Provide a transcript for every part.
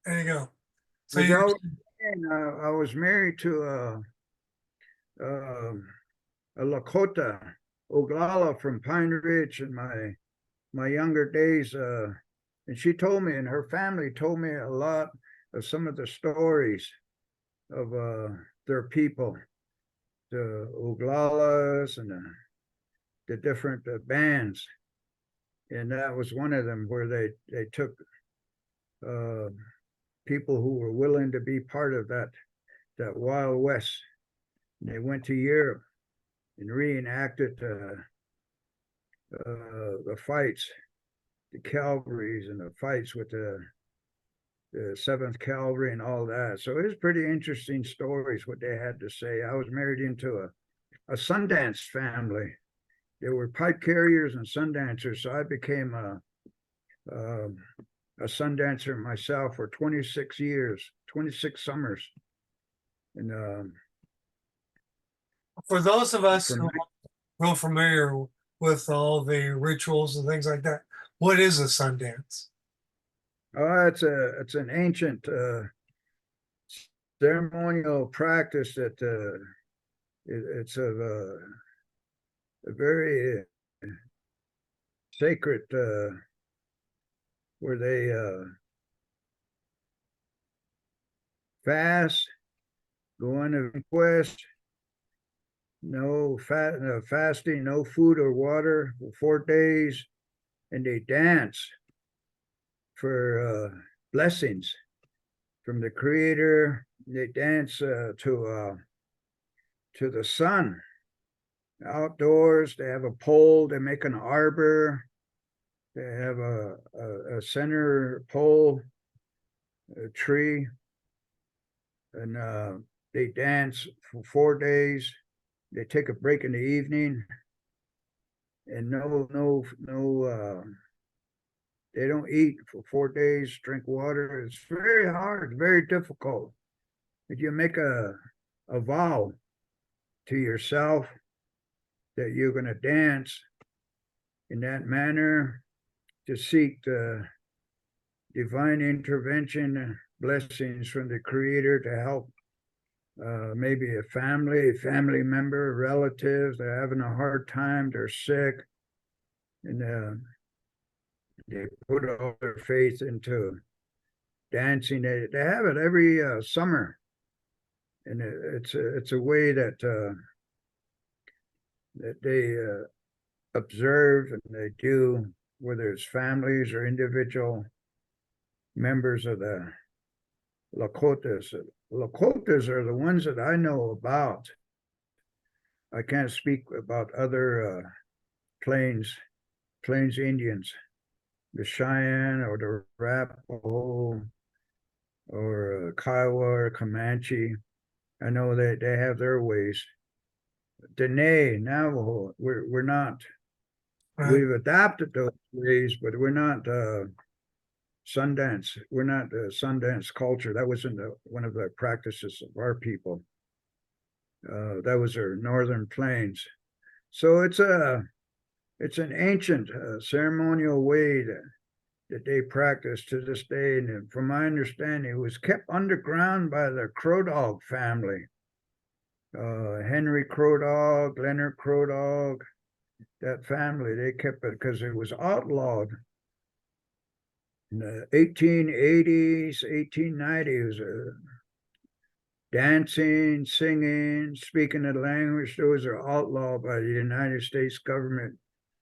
There you go. So As you, I was saying, I was married to a Lakota, Oglala from Pine Ridge in my younger days. And she told me, and her family told me a lot of some of the stories of their people, the Oglalas and the different bands. And that was one of them where they took uh, people who were willing to be part of that Wild West. And they went to Europe and reenacted the fights, the Calvaries and the fights with the Seventh Cavalry and all that. So it was pretty interesting stories what they had to say. I was married into a Sundance family. They were pipe carriers and Sundancers, so I became a Sundancer myself for 26 years, 26 summers, and for those of us from who aren't real familiar with all the rituals and things like that, what is a Sundance? it's an ancient ceremonial practice that it's a very sacred where they fast, go on a quest, no fasting, no food or water for 4 days, and they dance for blessings from the Creator. They dance to the sun outdoors. They have a pole. They make an arbor. They have a center pole, a tree, and they dance for 4 days. They take a break in the evening, and they don't eat for 4 days. Drink water. It's very hard, very difficult. If you make a vow to yourself that you're going to dance in that manner to seek the divine intervention, blessings from the Creator to help maybe a family member, relatives. They're having a hard time. They're sick, and they put all their faith into dancing. They have it every summer, and it's a way that they observe and they do, whether it's families or individual members of the Lakotas. Lakotas are the ones that I know about. I can't speak about other plains Indians, the Cheyenne or the Arapaho or Kiowa or Comanche. I know that they have their ways. Dene, Navajo, we're not. Right. We've adapted those ways, but we're not Sundance. We're not Sundance culture. That wasn't one of the practices of our people. That was our northern plains. So it's an ancient ceremonial way that they practice to this day. And from my understanding, it was kept underground by the Crow Dog family. Henry Crow Dog, Leonard Crow Dog, that family, they kept it because it was outlawed in the 1880s, 1890s. Dancing, singing, speaking the language, those are outlawed by the United States government,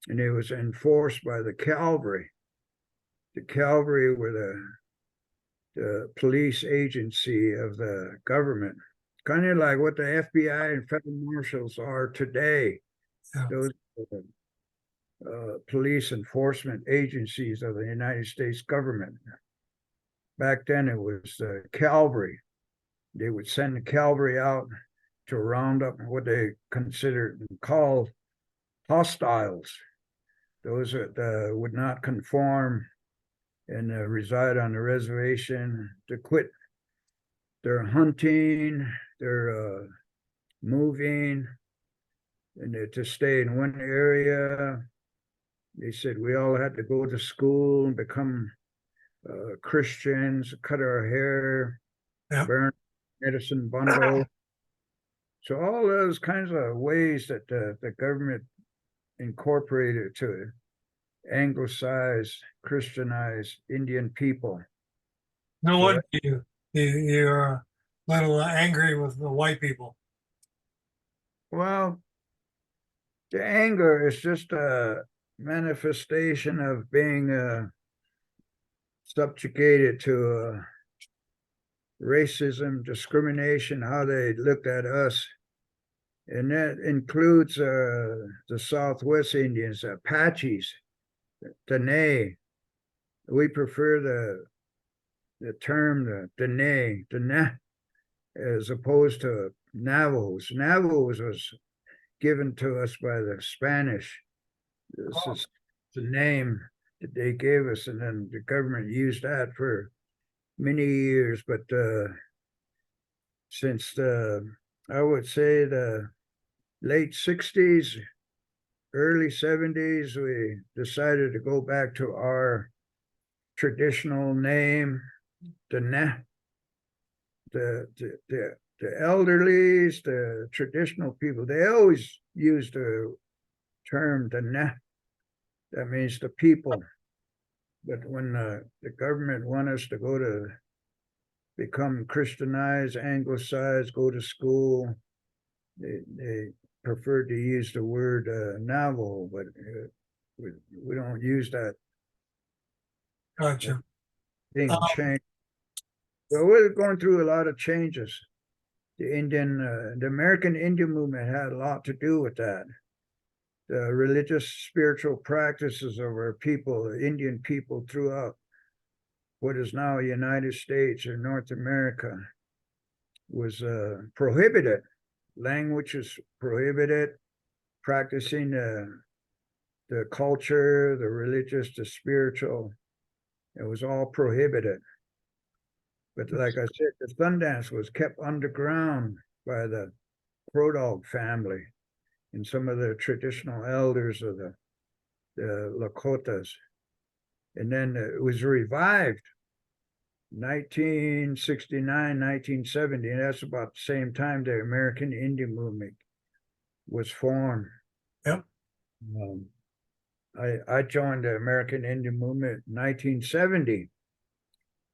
and it was enforced by the cavalry. The cavalry were the police agency of the government, kind of like what the FBI and federal marshals are today. Yeah. Those police enforcement agencies of the United States government. Back then, it was the cavalry. They would send the cavalry out to round up what they considered and called hostiles, those that would not conform and reside on the reservation, to quit their hunting, their moving, and to stay in one area. They said we all had to go to school and become Christians, cut our hair, Yep. burn medicine bundle. So all those kinds of ways that the government incorporated to anglicize, Christianize Indian people. No So wonder you're a little angry with the white people. well, the anger is just a manifestation of being subjugated to racism, discrimination, how they looked at us. And that includes the Southwest Indians, Apaches, Dene. We prefer the term Dene, as opposed to Navajos. Navajos was given to us by the Spanish. This is the name that they gave us, and then the government used that for many years. But since I would say the late 60s, early 70s, we decided to go back to our traditional name, the elderlies, the traditional people. They always use the term the. That means the people. But when the government want us to go to become Christianized, anglicized, go to school, they prefer to use the word Navajo, but we don't use that. Gotcha. Thing changed. So we're going through a lot of changes. The American Indian movement had a lot to do with that. The religious, spiritual practices of our people, the Indian people throughout what is now the United States or North America, was prohibited. Language is prohibited. Practicing the culture, the religious, the spiritual, it was all prohibited. But like I said, the Sundance was kept underground by the Crow Dog family and some of the traditional elders of the Lakotas. And then it was revived 1969, 1970, and that's about the same time the American Indian movement was formed. Yep. I joined the American Indian movement in 1970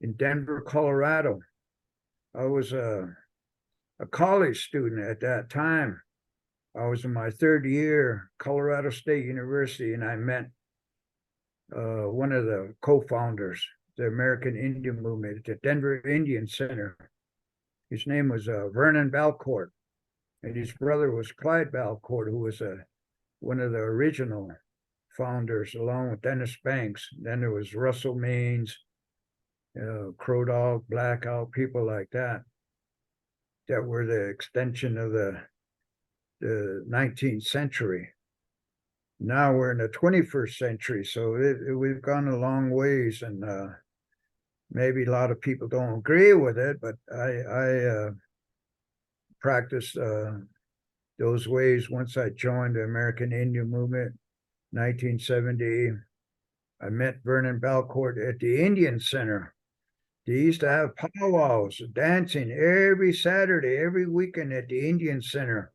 in Denver, Colorado. I was a college student at that time. I was in my third year, Colorado State University, and I met one of the co-founders, the American Indian movement at the Denver Indian Center. His name was Vernon Belcourt, and his brother was Clyde Belcourt, who was one of the original founders, along with Dennis Banks. Then there was Russell Means, Crow Dog, Blackout, people like that, that were the extension of the 19th century. Now we're in the 21st century, so we've gone a long ways, and maybe a lot of people don't agree with it, but I practiced those ways once I joined the American Indian movement, 1970. I met Vernon Belcourt at the Indian Center. They used to have powwows, dancing every Saturday, every weekend at the Indian Center.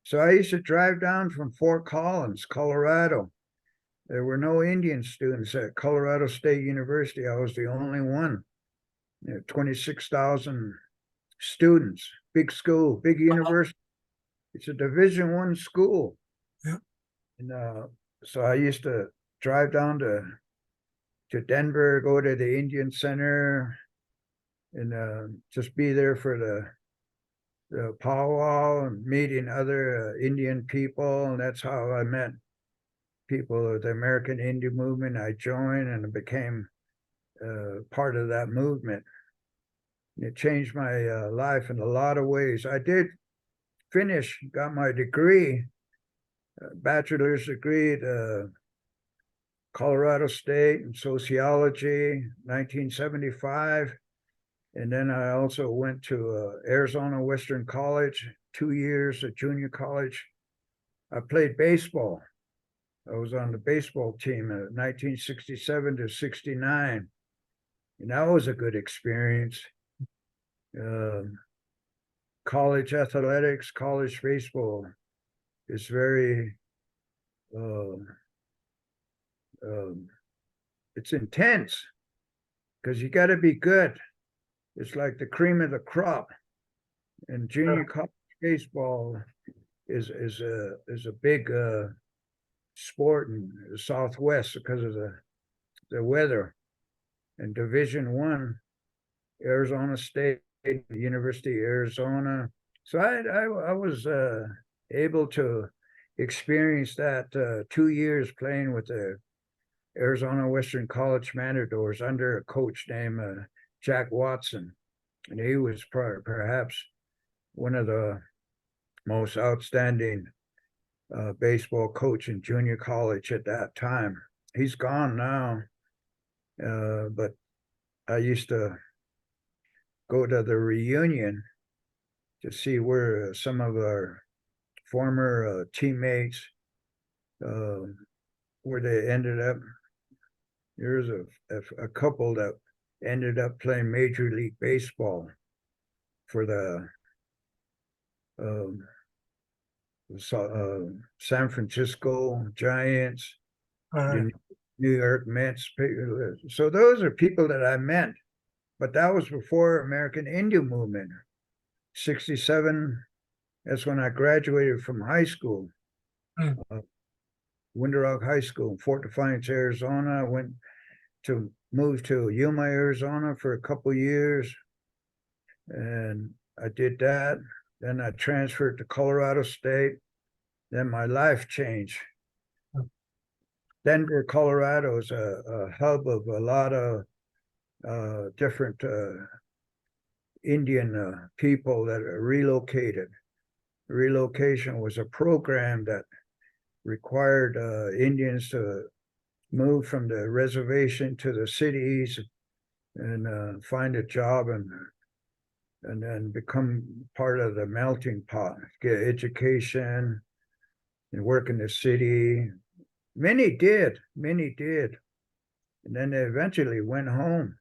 So I used to drive down from Fort Collins, Colorado. There were no Indian students at Colorado State University. I was the only one. 26,000 students, big school, big university. It's a Division I school. Yep. And so I used to drive down to Denver, go to the Indian Center, and just be there for the powwow and meeting other Indian people. And that's how I met people of the American Indian movement. I joined and became part of that movement. It changed my life in a lot of ways. I did finish, got my degree, bachelor's degree at Colorado State in sociology, 1975. And then I also went to Arizona Western College, 2 years at junior college. I played baseball. I was on the baseball team in 1967 to 69. And that was a good experience. College athletics, college baseball is very, uh, um, it's intense because you got to be good. It's like the cream of the crop. And junior college baseball is a big sport in the Southwest because of the weather. And Division I, Arizona State, University of Arizona. So I was able to experience that 2 years playing with the Arizona Western College Matadors under a coach named Jack Watson, and he was perhaps one of the most outstanding baseball coach in junior college at that time. He's gone now, but I used to go to the reunion to see where some of our former teammates, where they ended up. There's a couple that ended up playing Major League Baseball for the San Francisco Giants, the New York Mets. So those are people that I met, but that was before American Indian movement. 67, that's when I graduated from high school, Winter Rock High School in Fort Defiance, Arizona. I went to move to Yuma, Arizona for a couple years, and I did that. Then I transferred to Colorado State. Then my life changed. Denver, Colorado is a hub of a lot of different Indian people that are relocated. Relocation was a program that required Indians to move from the reservation to the cities and find a job and then become part of the melting pot, get education and work in the city. Many did. And then they eventually went home.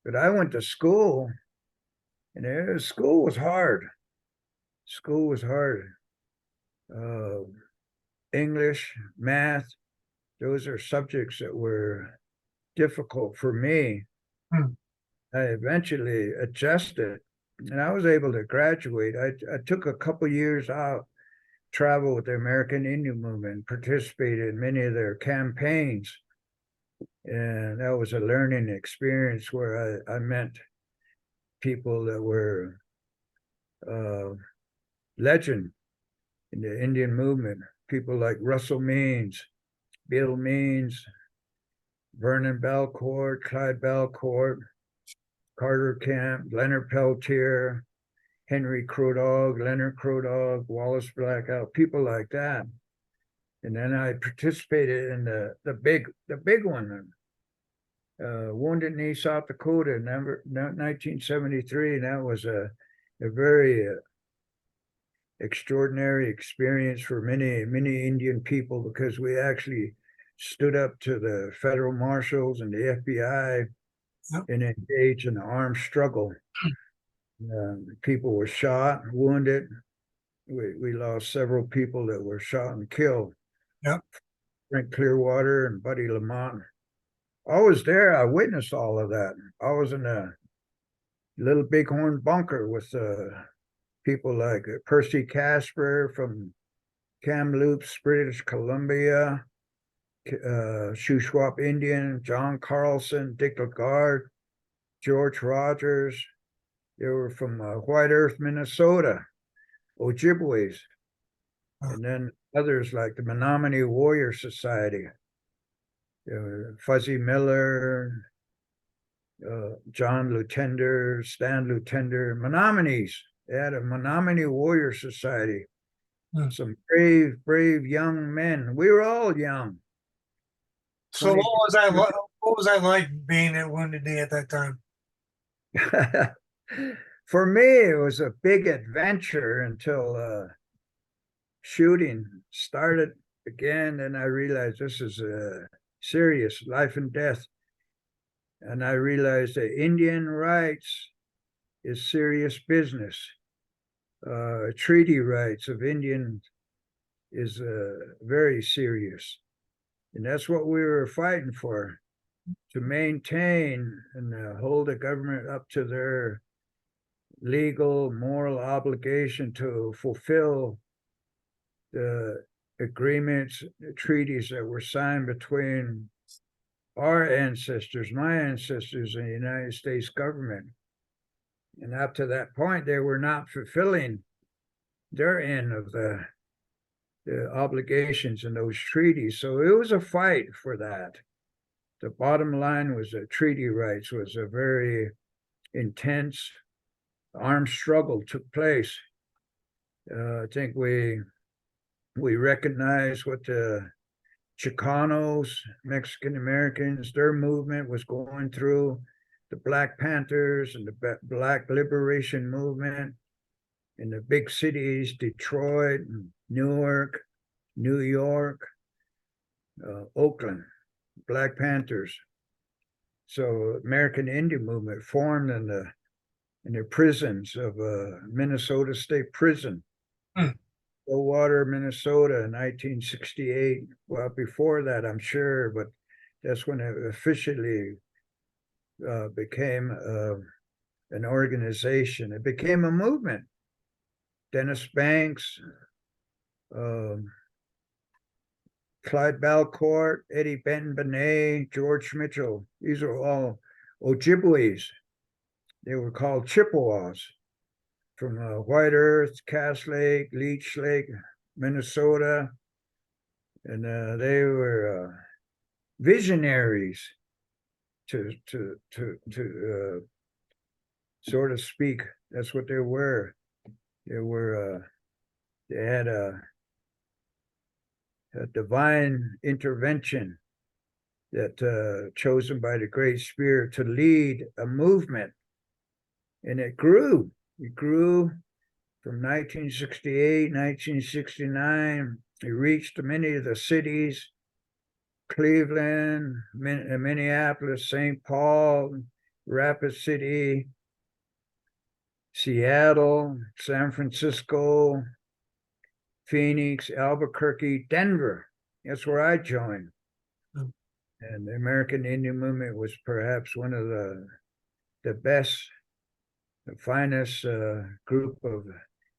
But I went to school, and school was hard. School was hard. English, math, those are subjects that were difficult for me. I eventually adjusted, and I was able to graduate. I took a couple years out, traveled with the American Indian movement, participated in many of their campaigns. And that was a learning experience where I met people that were legend in the Indian movement, people like Russell Means, Bill Means, Vernon Belcourt, Clyde Belcourt, Carter Kemp, Leonard Peltier, Henry Crow Dog, Leonard Crow Dog, Wallace Blackout, people like that. And then I participated in the big one, Wounded Knee, South Dakota, 1973. And that was a very extraordinary experience for many Indian people, because we actually stood up to the federal marshals and the FBI and engaged in an armed struggle. People were shot, wounded. We lost several people that were shot and killed. Frank Clearwater and Buddy Lamont. I was there. I witnessed all of that. I was in a little bighorn bunker with people like Percy Casper from Kamloops, British Columbia, Shuswap Indian, John Carlson, Dick Lagarde, George Rogers. They were from White Earth, Minnesota, Ojibways, and then others like the Menominee Warrior Society, Fuzzy Miller, John Lutender, Stan Lutender, Menominees. They had a Menominee Warrior Society. Some brave young men. We were all young. So what was I like being at Wounded Knee at that time? For me, it was a big adventure until shooting started again, and I realized this is a serious life and death. And I realized that Indian rights is serious business. Treaty rights of Indians is very serious. And that's what we were fighting for, to maintain and hold the government up to their legal, moral obligation to fulfill the agreements, the treaties that were signed between our ancestors, my ancestors, and the United States government. And up to that point, they were not fulfilling their end of the obligations in those treaties. So it was a fight for that. The bottom line was that treaty rights was a very intense armed struggle took place. I think we recognize what the Chicanos, Mexican Americans, their movement was going through, the Black Panthers and the Black Liberation Movement in the big cities, Detroit, Newark, New York, Oakland, Black Panthers. So American Indian movement formed in the prisons of Minnesota State Prison, Stillwater, Minnesota, in 1968. Well, before that, I'm sure, but that's when it officially became an organization. It became a movement. Dennis Banks, Clyde Balcourt, Eddie Benton Benet, George Mitchell. These are all Ojibways. They were called Chippewas from White Earth, Cass Lake, Leech Lake, Minnesota. And they were visionaries to sort of speak. That's what they were. They had a divine intervention that chosen by the Great Spirit to lead a movement. And it grew. It grew from 1968, 1969. It reached many of the cities, Cleveland, Minneapolis, St. Paul, Rapid City, Seattle, San Francisco, Phoenix, Albuquerque, Denver. That's where I joined. And the American Indian movement was perhaps one of the best, the finest group of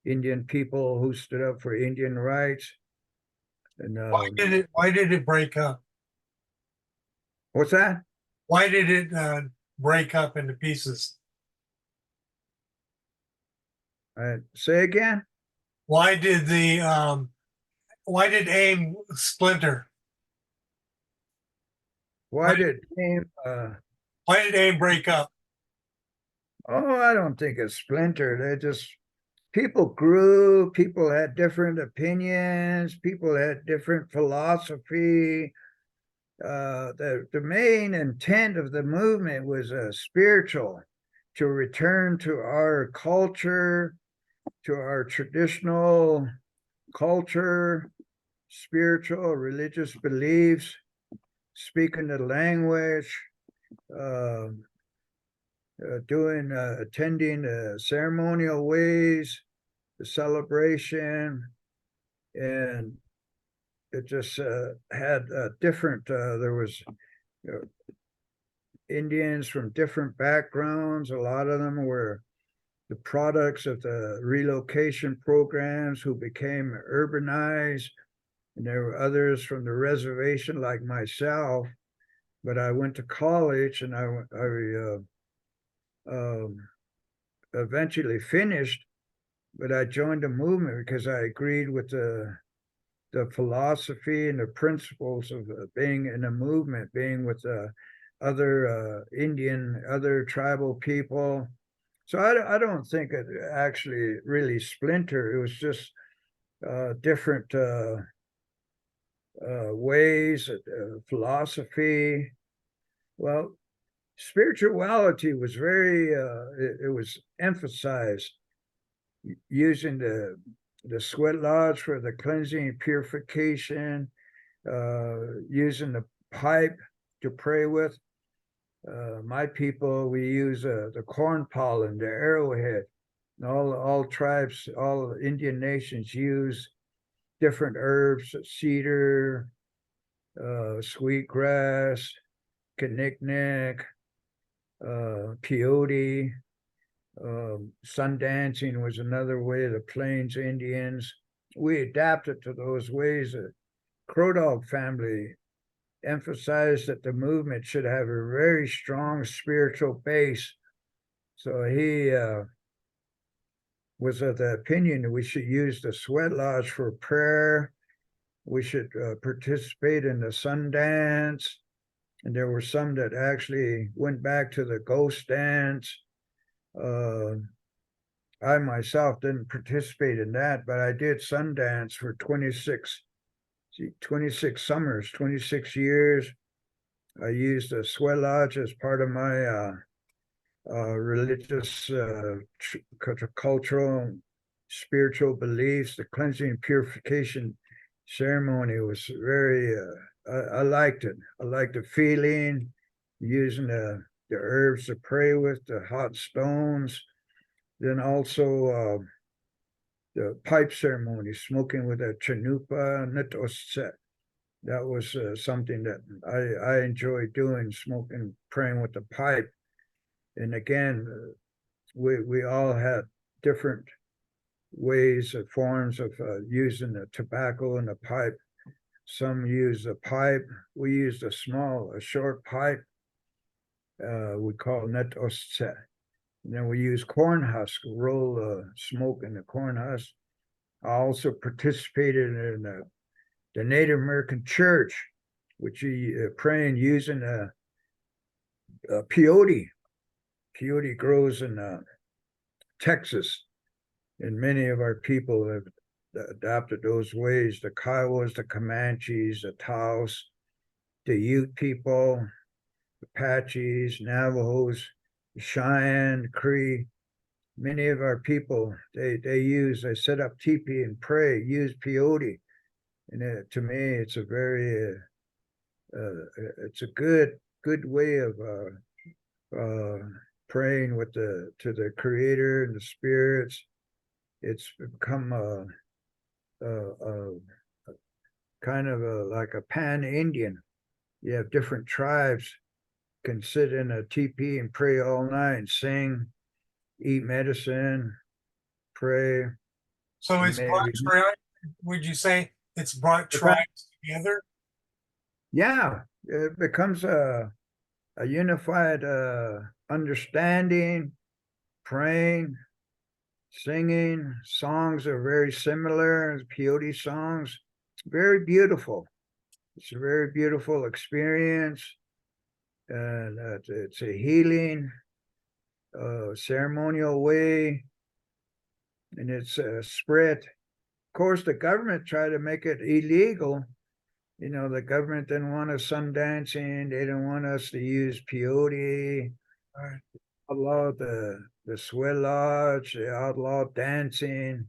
Indian people who stood up for Indian rights. And why did it break up? What's that? Why did it break up into pieces? Say again? Why did AIM splinter? Why did AIM break up? Oh, I don't think it's splintered. They just, people grew, people had different opinions, people had different philosophy. The main intent of the movement was spiritual, to return to our culture, to our traditional culture, spiritual, religious beliefs, speaking the language, attending the ceremonial ways, the celebration, and it just had different, there was Indians from different backgrounds. A lot of them were the products of the relocation programs who became urbanized. And there were others from the reservation like myself, but I went to college and I eventually finished, but I joined the movement because I agreed with the philosophy and the principles of being in a movement, being with other Indian, other tribal people. So I don't think it actually really splintered. It was just different ways, philosophy. Well, spirituality was very, it was emphasized, using the sweat lodge for the cleansing and purification, using the pipe to pray with. My people, we use the corn pollen, the arrowhead. All tribes, all Indian nations use different herbs, cedar, sweetgrass, kinnicknick, peyote. Sun dancing was another way. The Plains Indians, we adapted to those ways. The Crow Dog family emphasized that the movement should have a very strong spiritual base. So he was of the opinion that we should use the sweat lodge for prayer. We should participate in the sun dance. And there were some that actually went back to the ghost dance. I myself didn't participate in that, but I did sun dance for 26 summers, 26 years. I used the sweat lodge as part of my religious, cultural, spiritual beliefs. The cleansing and purification ceremony was very, I liked it. I liked the feeling, using the herbs to pray with, the hot stones. Then also the pipe ceremony, smoking with a chanupa nitosset. That was something that I enjoyed doing, smoking, praying with the pipe. And again, we all had different ways or forms of using the tobacco and the pipe. Some use a pipe. We used a short pipe. We call nitosset. And then we use corn husk, roll smoke in the corn husk. I also participated in the Native American church, which you praying using peyote. Peyote grows in Texas, and many of our people have adopted those ways. The Kiowas, the Comanches, the Taos, the Ute people, Apaches, Navajos, Cheyenne, Cree. Many of our people, they set up teepee and pray, use peyote. And to me, it's a very, it's a good way of praying to the Creator and the spirits. It's become a kind of like a pan-Indian. You have different tribes can sit in a teepee and pray all night, sing, eat medicine, pray. So it's brought tribes, would you say it's brought tribes together? Yeah, it becomes a unified understanding, praying, singing. Songs are very similar, peyote songs. It's very beautiful. It's a very beautiful experience. And it's a healing, ceremonial way, and it's spread. Of course, the government tried to make it illegal. You know, the government didn't want us sun dancing. They didn't want us to use peyote. Right. Outlawed the sweat lodge. They outlawed dancing.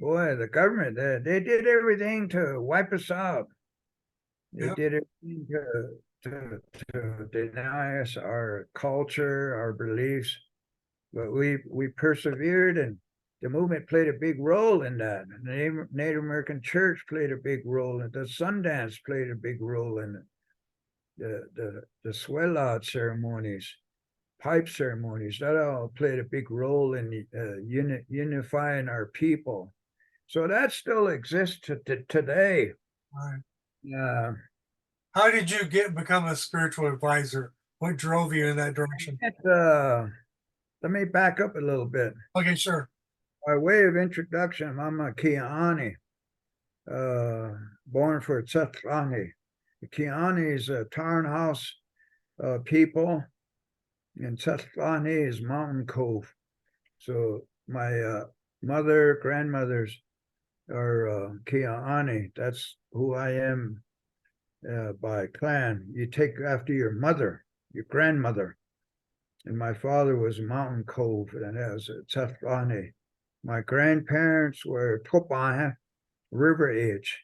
Boy, the government, they did everything to wipe us out. They did everything to deny us our culture, our beliefs, but we persevered, and the movement played a big role in that. The Native American church played a big role, and the Sundance played a big role in it. The sweat lodge ceremonies, pipe ceremonies, that all played a big role in unifying our people. So that still exists today. Right. How did you become a spiritual advisor? What drove you in that direction? Let me back up a little bit. Okay, sure. By way of introduction, I'm a Kiani, born for Tsetlangi. The Kiani is a Tarn House people, and Tsetlangi is Mountain Cove. So my grandmothers are Kiani. That's who I am by clan. You take after your mother, your grandmother. And my father was Mountain Cove, and that was Tsetlangi. My grandparents were Topaha, River Edge.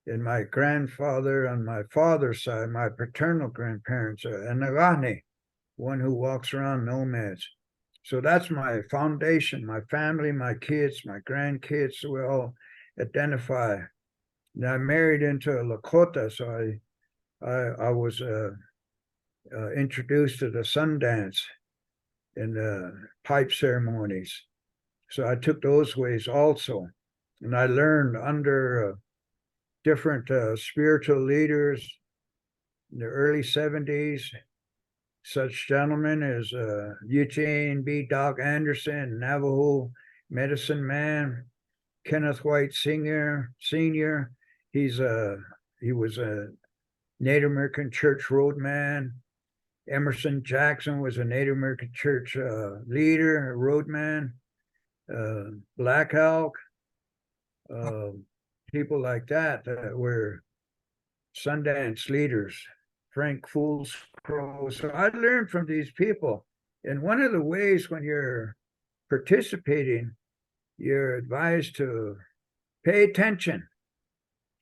And my grandfather on my father's side, my paternal grandparents are Anagani, one who walks around nomads. So that's my foundation, my family, my kids, my grandkids, we all identify. Now I'm married into a Lakota, so I was introduced to the Sundance and pipe ceremonies. So I took those ways also. And I learned under different spiritual leaders in the early 70s, such gentlemen as Eugene B. Doc Anderson, Navajo medicine man, Kenneth White Sr. He was a Native American church roadman. Emerson Jackson was a Native American church leader, roadman. Black Elk, people like that were Sundance leaders. Frank Fool's Crow. So I learned from these people. And one of the ways when you're participating, you're advised to pay attention,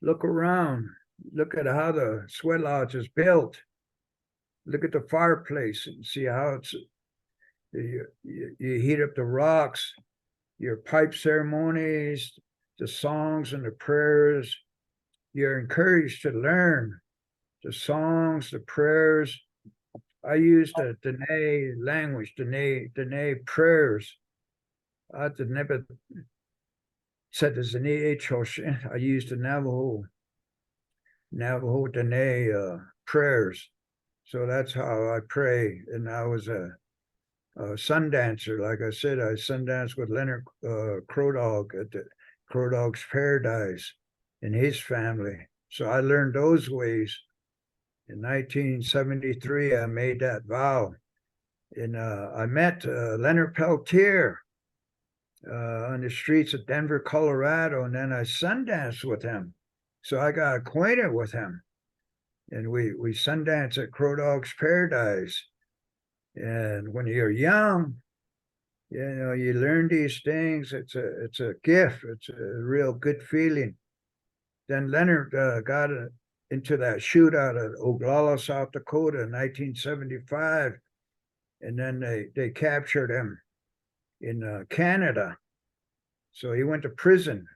look around, look at how the sweat lodge is built, look at the fireplace and see how it's, you heat up the rocks, your pipe ceremonies, the songs and the prayers. You're encouraged to learn the songs, the prayers. I used the Dene language, Dene prayers. I said the Zene I used the Navajo Dene prayers. So that's how I pray. And I was a sun dancer. Like I said, I sun danced with Leonard Crow Dog at the Crow Dog's Paradise and his family. So I learned those ways. In 1973, I made that vow. And I met Leonard Peltier on the streets of Denver, Colorado, and then I sun danced with him. So I got acquainted with him. And we sun danced at Crow Dog's Paradise. And when you're young, you know, you learn these things. It's a gift. It's a real good feeling. Then Leonard got into that shootout at Oglala, South Dakota in 1975. And then they captured him in Canada. So he went to prison,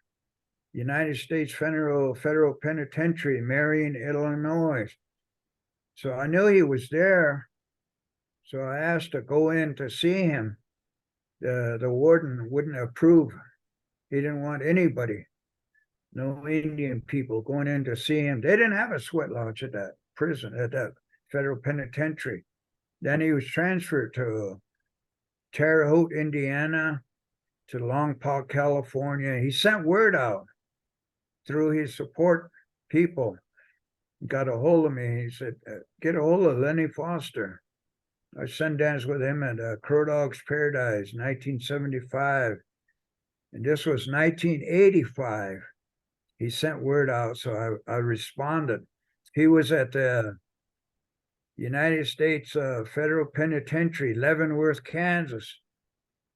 United States Federal Penitentiary, Marion, Illinois. So I knew he was there. So I asked to go in to see him. The warden wouldn't approve. He didn't want anybody, no Indian people going in to see him. They didn't have a sweat lodge at that prison, at that federal penitentiary. Then he was transferred to Terre Haute, Indiana, to Longpont, California. He sent word out through his support people. He got a hold of me. He said, get a hold of Lenny Foster. I sun danced with him at Crow Dog's Paradise, 1975. And this was 1985. He sent word out, so I responded. He was at the United States Federal Penitentiary, Leavenworth, Kansas,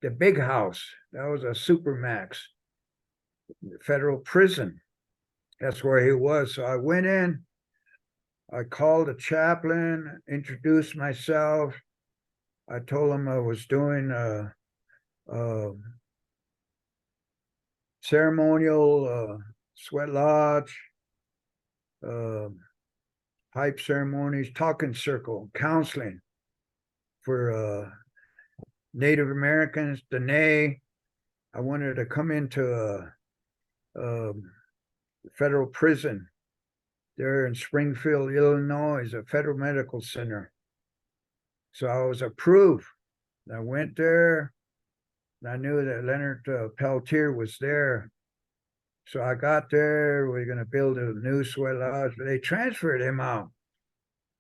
the big house. That was a supermax, federal prison. That's where he was. So I went in, I called the chaplain, introduced myself. I told him I was doing ceremonial sweat lodge, pipe ceremonies, talking circle, counseling for Native Americans, Dene. I wanted to come into a federal prison there in Springfield, Illinois, a federal medical center. So I was approved. I went there. And I knew that Leonard Peltier was there. So I got there. We are going to build a new sweat lodge, but they transferred him out.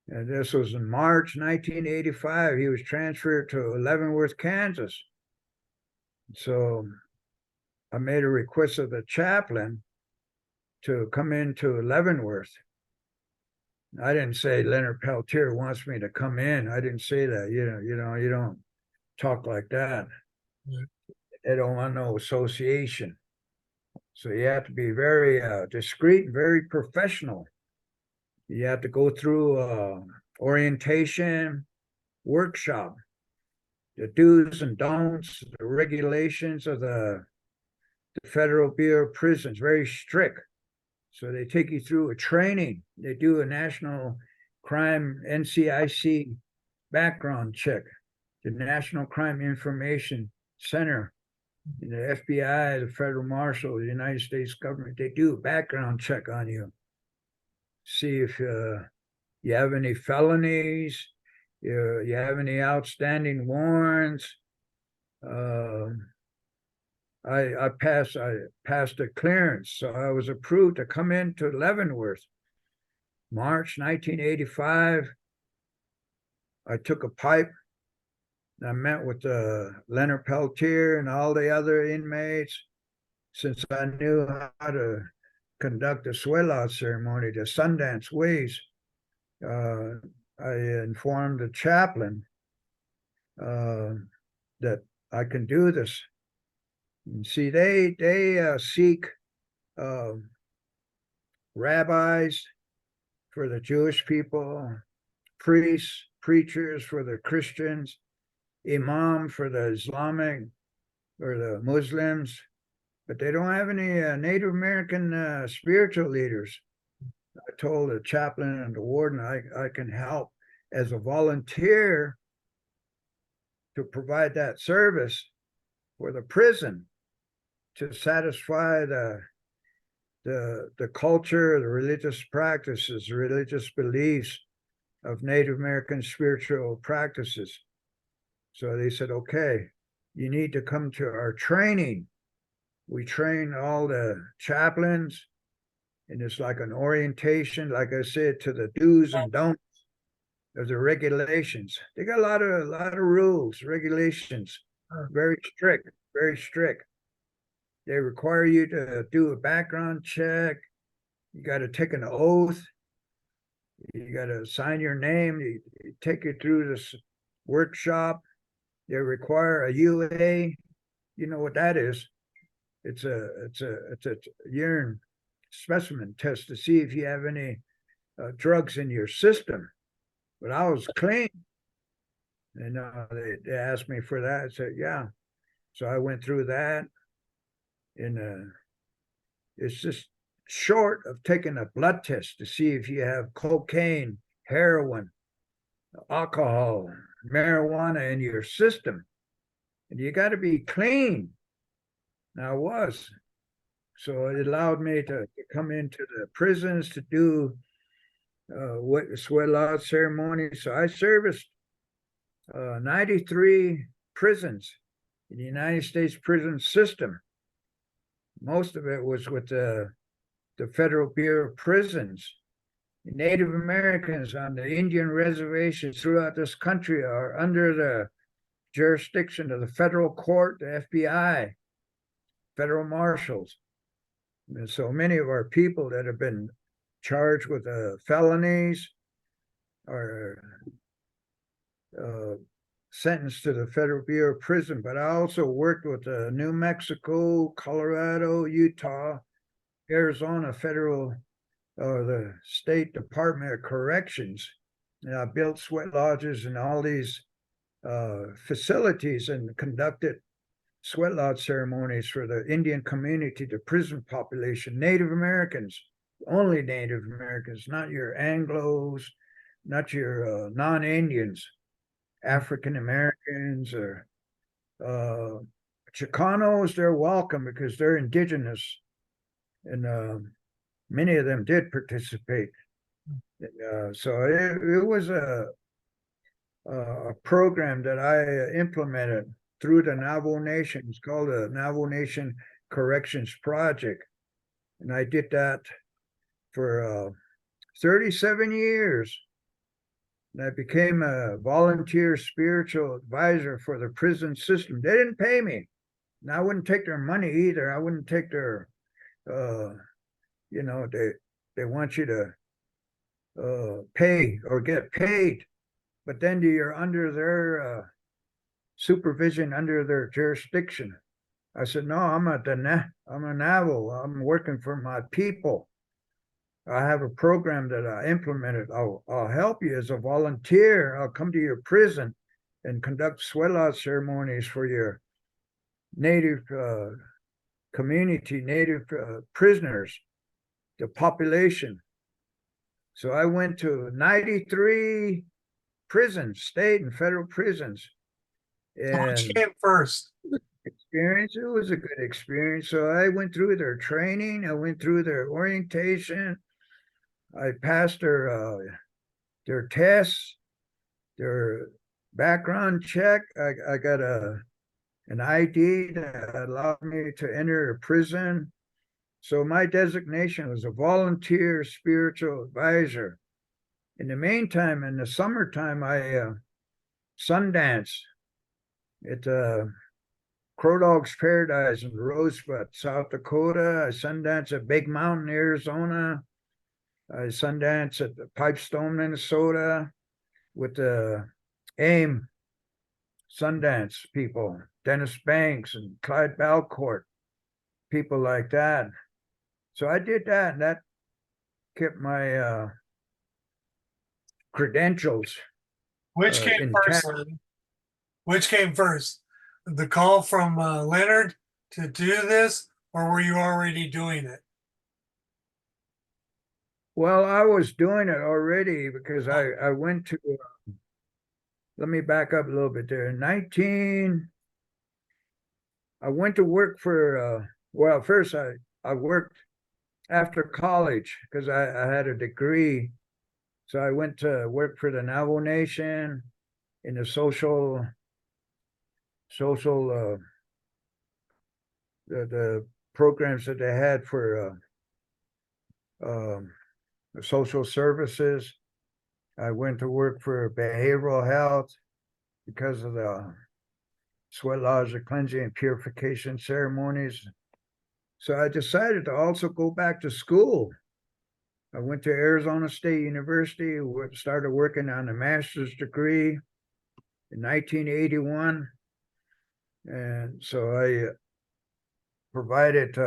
And this was in March 1985. He was transferred to Leavenworth, Kansas. So I made a request of the chaplain to come into Leavenworth. I didn't say Leonard Peltier wants me to come in. I didn't say that. You don't talk like that. Yeah. They don't want no association. So you have to be very discreet, very professional. You have to go through orientation. workshop, the do's and don'ts, the regulations of the Federal Bureau of Prisons, very strict. So they take you through a training. They do a national crime NCIC background check, the National Crime Information Center, the FBI, the Federal Marshal, the United States government. They do a background check on you. See if you have any felonies, you have any outstanding warrants. I passed a clearance, so I was approved to come into Leavenworth. March 1985, I took a pipe. I met with Leonard Peltier and all the other inmates. Since I knew how to conduct a sweat out ceremony, the Sundance ways, I informed the chaplain that I can do this. And see, they seek rabbis for the Jewish people, priests, preachers for the Christians, imam for the Islamic or the Muslims, but they don't have any Native American spiritual leaders. I told the chaplain and the warden I can help as a volunteer to provide that service for the prison to satisfy the culture, the religious practices, religious beliefs of Native American spiritual practices. So they said, okay, you need to come to our training. We train all the chaplains, and it's like an orientation, like I said, to the do's and don'ts of the regulations. They got a lot of rules, regulations, very strict, very strict. They require you to do a background check. You got to take an oath. You got to sign your name. They take you through this workshop. They require a UA. You know what that is? It's a urine specimen test to see if you have any drugs in your system. But I was clean, and they asked me for that. I said, yeah. So I went through that, and it's just short of taking a blood test to see if you have cocaine, heroin, alcohol, marijuana in your system. And you got to be clean. And I was. So it allowed me to come into the prisons to do sweat out ceremony. So I serviced 93 prisons in the United States prison system. Most of it was with the Federal Bureau of Prisons. Native Americans on the Indian reservations throughout this country are under the jurisdiction of the federal court, the FBI, federal marshals. And so many of our people that have been charged with felonies are sentenced to the Federal Bureau of Prison. But I also worked with New Mexico, Colorado, Utah, Arizona federal, the State Department of Corrections. And I built sweat lodges in all these facilities and conducted sweat lodge ceremonies for the Indian community, the prison population, Native Americans, only Native Americans, not your Anglos, not your non-Indians, African Americans or Chicanos. They're welcome because they're indigenous, and many of them did participate. So it was a program that I implemented through the Navajo Nation. It's called the Navajo Nation Corrections Project. And I did that for 37 years. And I became a volunteer spiritual advisor for the prison system. They didn't pay me. And I wouldn't take their money either. I wouldn't take their, they want you to pay or get paid. But then you're under their supervision, under their jurisdiction. I said, no, I'm a Navajo. I'm working for my people. I have a program that I implemented. I'll help you as a volunteer. I'll come to your prison and conduct sweat lodge ceremonies for your native community, native prisoners, the population. So I went to 93 prisons, state and federal prisons. Which And came first? experience, it was a good experience. So I went through their training, I went through their orientation, I passed their tests, their background check. I got an ID that allowed me to enter a prison. So my designation was a volunteer spiritual advisor. In the meantime, in the summertime, I Sundance at Crow Dog's Paradise in Rosebud, South Dakota. I Sundance at Big Mountain, Arizona. I Sundance at Pipestone, Minnesota with the AIM Sundance people, Dennis Banks and Clyde Balcourt, people like that. So I did that, and that kept my credentials Which came intact. first, Lenny? Which came first? The call from Leonard to do this, or were you already doing it? Well, I was doing it already because I went to, let me back up a little bit there. I went to work for, well, first I worked after college because I had a degree. So I went to work for the Navajo Nation in the social the programs that they had for social services. I went to work for behavioral health because of the sweat lodge, the cleansing and purification ceremonies. So I decided to also go back to school. I went to Arizona State University, started working on a master's degree in 1981. And so I provided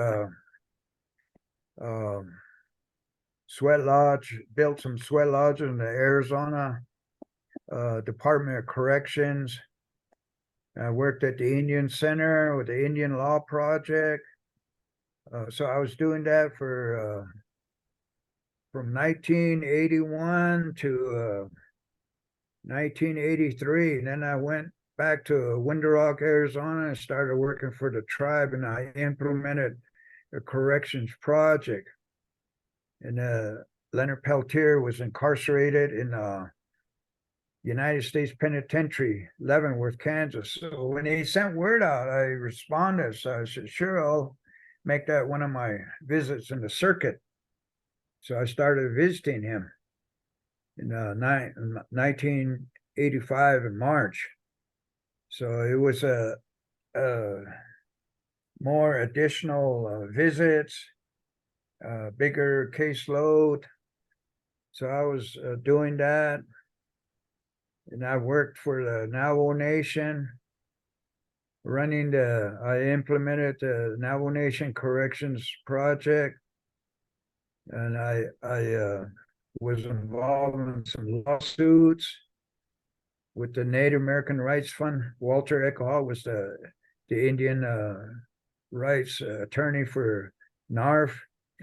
sweat lodge, built some sweat lodges in the Arizona Department of Corrections. I worked at the Indian Center with the Indian Law Project. So I was doing that for from 1981 to 1983. And then I went back to Window Rock, Arizona, and started working for the tribe, and I implemented a corrections project. And Leonard Peltier was incarcerated in United States Penitentiary, Leavenworth, Kansas. So when he sent word out, I responded. So I said, sure, I'll make that one of my visits in the circuit. So I started visiting him in 1985 in March. So it was a more additional visits, bigger caseload. So I was doing that. And I worked for the Navajo Nation, I implemented the Navajo Nation Corrections Project. And I was involved in some lawsuits with the Native American Rights Fund. Walter Echo was the Indian rights attorney for NARF.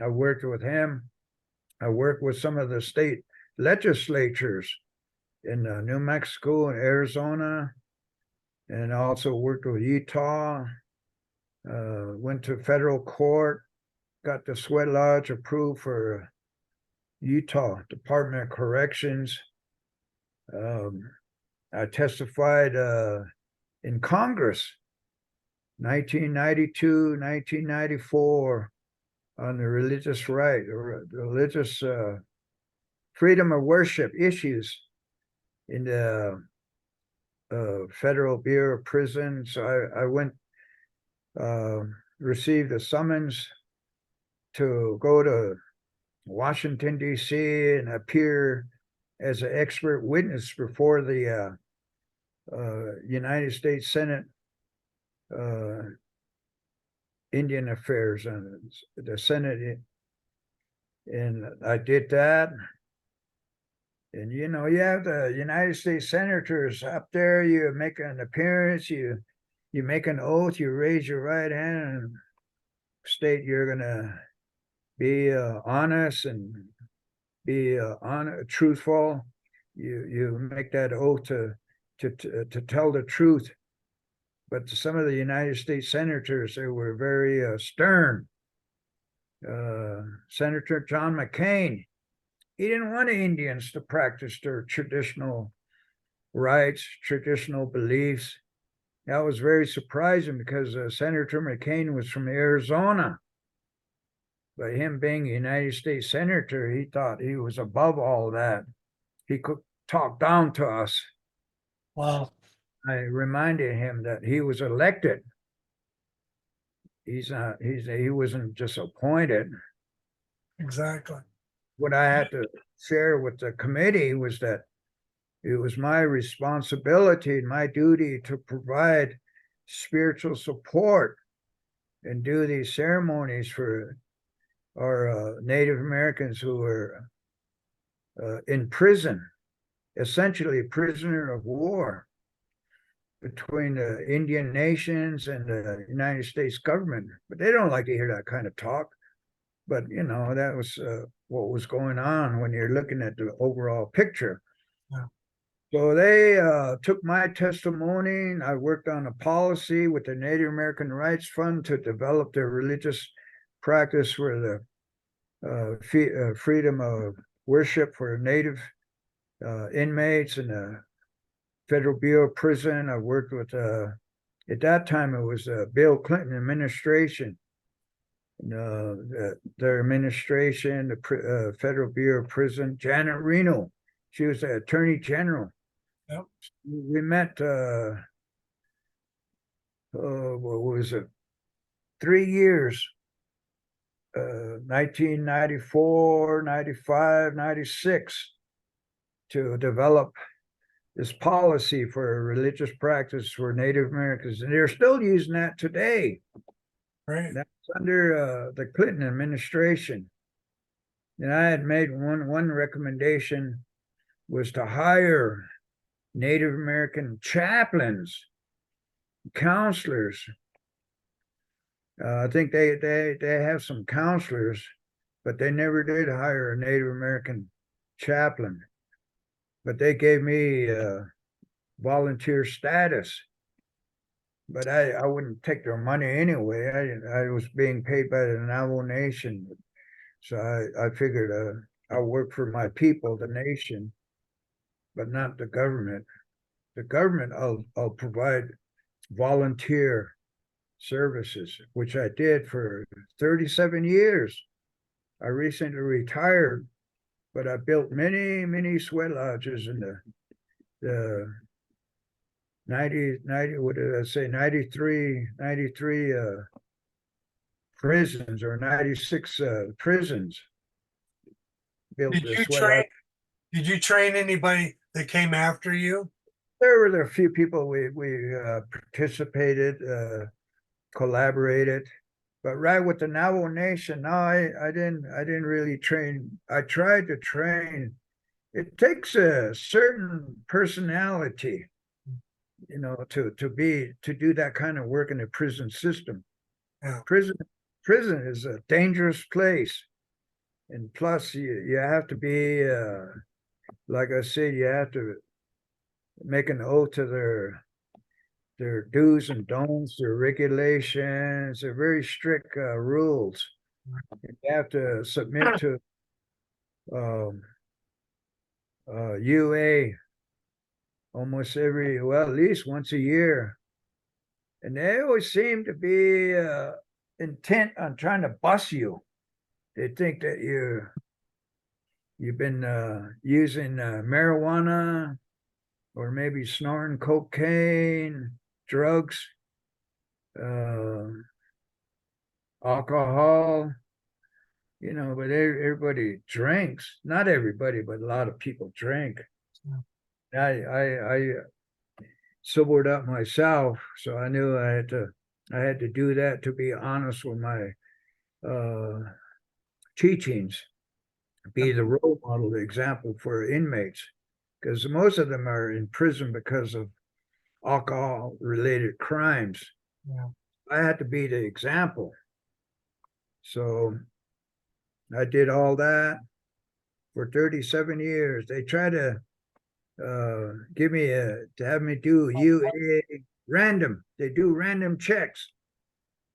I worked with him. I worked with some of the state legislatures in New Mexico and Arizona, and also worked with Utah. Went to federal court, got the sweat lodge approved for Utah Department of Corrections. I testified in Congress, 1992, 1994, on the religious right, or religious freedom of worship issues in the Federal Bureau of Prisons. So I went, received a summons to go to Washington, D.C. and appear as an expert witness before the United States Senate Indian Affairs and the Senate And I did that. And you know, you have the United States senators up there, you make an appearance, you make an oath, you raise your right hand and state you're gonna be honest and be truthful. You make that oath to tell the truth. But some of the United States senators, they were very stern. Senator John McCain, he didn't want the Indians to practice their traditional rights, traditional beliefs. That was very surprising because Senator McCain was from Arizona. But him being a United States senator, he thought he was above all that. He could talk down to us. Wow. I reminded him that he was elected. He wasn't just appointed. Exactly. What I had to share with the committee was that it was my responsibility and my duty to provide spiritual support and do these ceremonies for our Native Americans who were in prison, essentially prisoner of war between the Indian nations and the United States government. But they don't like to hear that kind of talk. But, you know, that was what was going on when you're looking at the overall picture. Yeah. So they took my testimony, and I worked on a policy with the Native American Rights Fund to develop their religious practice for the freedom of worship for Native inmates in the Federal Bureau of Prison. I worked with, at that time, it was Bill Clinton administration. Their administration, the Federal Bureau of Prison, Janet Reno, she was the Attorney General. Yep. We met, what was it, 3 years, 1994, 95, 96, to develop this policy for religious practice for Native Americans. And they're still using that today. Right. That's under the Clinton administration. And I had made one recommendation was to hire Native American chaplains, counselors. I think they have some counselors, but they never did hire a Native American chaplain. But they gave me volunteer status. But I wouldn't take their money anyway. I was being paid by the Navajo Nation. So I figured I'll work for my people, the nation, but not the government. The government, I'll provide volunteer services, which I did for 37 years. I recently retired, but I built many sweat lodges in the 90, what did I say, 93 prisons, or 96 prisons. Built Did the you sweat train? lodge. Did you train anybody that came after you? There were a few people we participated, collaborated, but right with the Navajo Nation, no, I didn't really train. I tried to train. It takes a certain personality, you know, to do that kind of work in the prison system. Yeah. Prison is a dangerous place, and plus you have to be like I said, you have to make an oath to their do's and don'ts, their regulations. They're very strict rules. You have to submit to UA almost at least once a year. And they always seem to be intent on trying to bust you. They think that you've been using marijuana, or maybe snorting cocaine, drugs, alcohol, you know, but everybody drinks. Not everybody, but a lot of people drink. I sobered up myself, so I knew I had to do that to be honest with my teachings. be the role model, the example for inmates, because most of them are in prison because of alcohol-related crimes. Yeah. I had to be the example. So I did all that for 37 years. They try to give me to have me do UA random. They do random checks.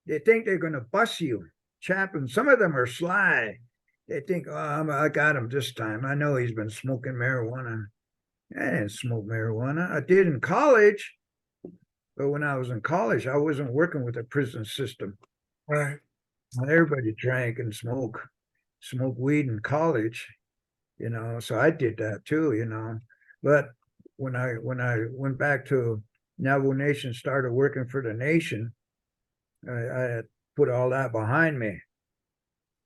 They think they're going to bust you. Chaplain, some of them are sly. They think, oh, I got him this time. I know he's been smoking marijuana. I didn't smoke marijuana. I did in college. But when I was in college, I wasn't working with the prison system. Right. Everybody drank and smoked weed in college, so I did that too. But when I went back to Navajo Nation, started working for the nation, I had put all that behind me.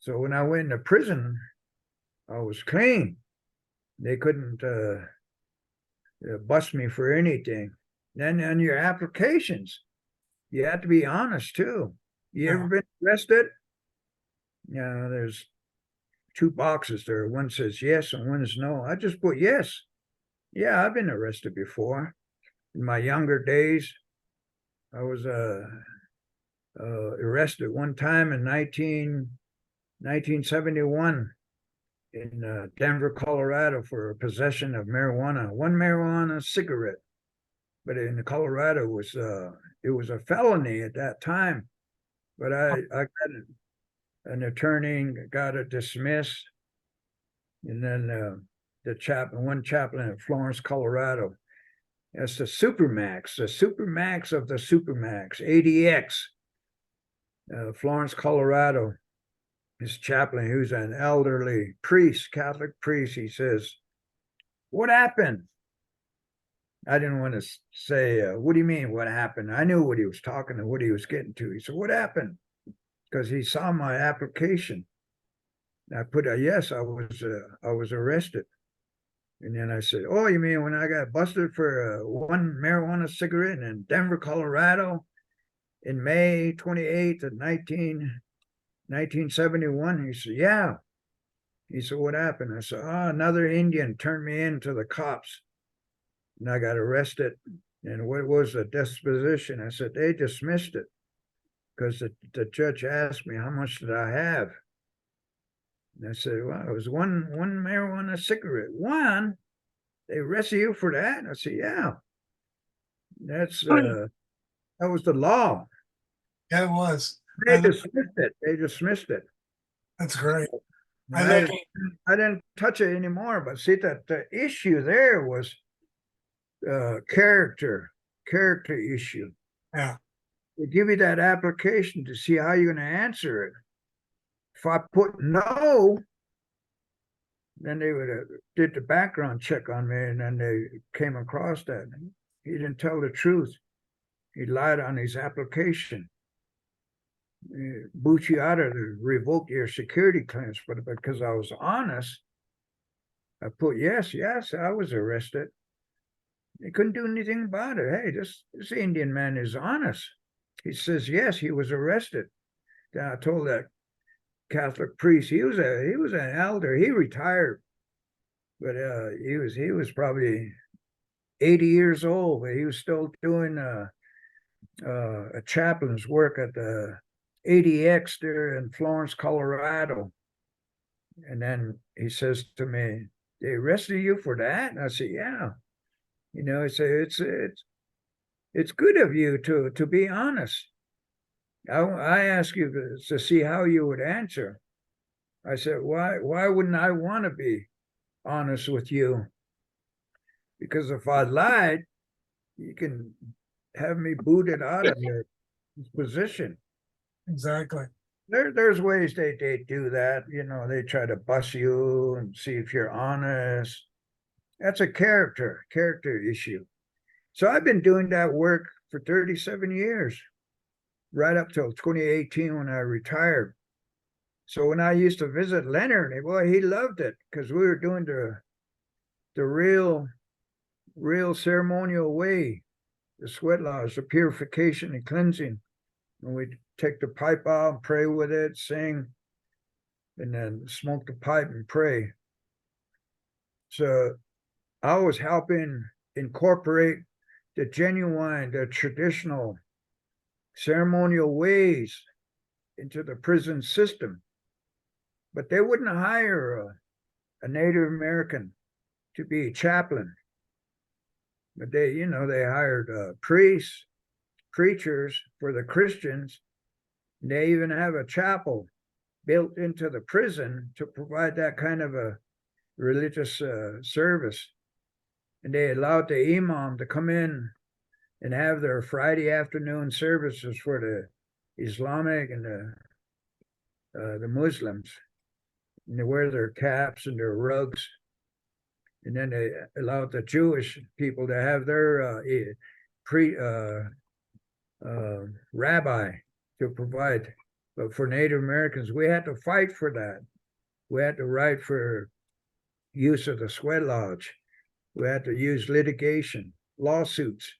So when I went into prison, I was clean. They couldn't bust me for anything. Then on your applications, you have to be honest too. You ever been arrested? Yeah, there's 2 boxes there. One says yes and one is no. I just put yes. Yeah, I've been arrested before. In my younger days, I was arrested one time in 1971 in Denver, Colorado for possession of marijuana, one marijuana cigarette. But in Colorado, it was a felony at that time. But I got an attorney, got it dismissed. And then one chaplain in Florence, Colorado. That's the Supermax of the Supermax, ADX. Florence, Colorado. His chaplain, who's an elderly priest, Catholic priest, he says, "What happened?" I didn't want to say, "What do you mean, what happened?" I knew what he was talking and what he was getting to. He said, "What happened?" Because he saw my application. I put a yes, I was arrested. And then I said, "Oh, you mean when I got busted for one marijuana cigarette in Denver, Colorado in May 28th of 1971? He said, "Yeah." He said, "What happened?" I said, "Oh, another Indian turned me in to the cops. And I got arrested. And what was the disposition?" I said, "They dismissed it because the judge asked me how much did I have." And I said, "Well, it was one marijuana cigarette." "One? They arrested you for that?" I said, "Yeah." That was the law. Yeah, it was. They dismissed it. They dismissed it. That's great. I didn't touch it anymore. But see, that the issue there was character issue. Yeah. They give you that application to see how you're going to answer it. If I put no, then they would have did the background check on me, and then they came across that he didn't tell the truth. He lied on his application. Boot you out of there, revoke your security clearance. But because I was honest, I put yes, I was arrested. They couldn't do anything about it. Hey, this Indian man is honest. He says yes, he was arrested. Then I told that Catholic priest, he was an elder. He retired, but he was probably 80 years old, but he was still doing a chaplain's work at the ADX there in Florence, Colorado. And then he says to me, "They arrested you for that?" And I said, "Yeah." I say it's good of you to be honest. I ask you to see how you would answer. I said, why wouldn't I want to be honest with you? Because if I lied, you can have me booted out of your position. Exactly. There's ways they do that. They try to bust you and see if you're honest. That's a character issue. So I've been doing that work for 37 years, right up till 2018 when I retired. So when I used to visit Leonard, boy, he loved it because we were doing the real ceremonial way, the sweat lodge, the purification and cleansing. And we take the pipe out and pray with it, sing. and then smoke the pipe and pray. So I was helping incorporate the genuine, the traditional ceremonial ways into the prison system. But they wouldn't hire a Native American to be a chaplain. But they hired priests, preachers for the Christians. And they even have a chapel built into the prison to provide that kind of a religious service. And they allowed the imam to come in and have their Friday afternoon services for the Islamic and the Muslims. And they wear their caps and their rugs. And then they allowed the Jewish people to have their rabbi to provide. But for Native Americans, we had to fight for that. We had to fight for use of the sweat lodge. We had to use litigation, lawsuits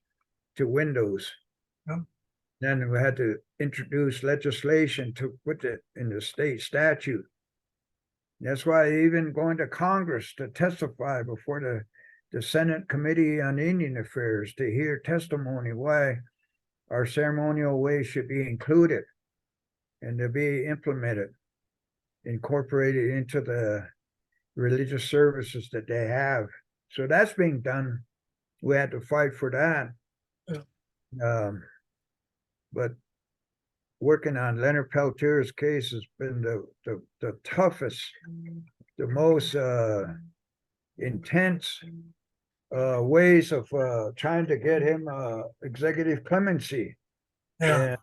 to win those. Yep. Then we had to introduce legislation to put it in the state statute. That's why even going to Congress to testify before the Senate Committee on Indian Affairs to hear testimony why our ceremonial ways should be included and to be implemented, incorporated into the religious services that they have. So that's being done. We had to fight for that. Yeah. But working on Leonard Peltier's case has been the toughest, the most intense ways of trying to get him executive clemency. Yeah.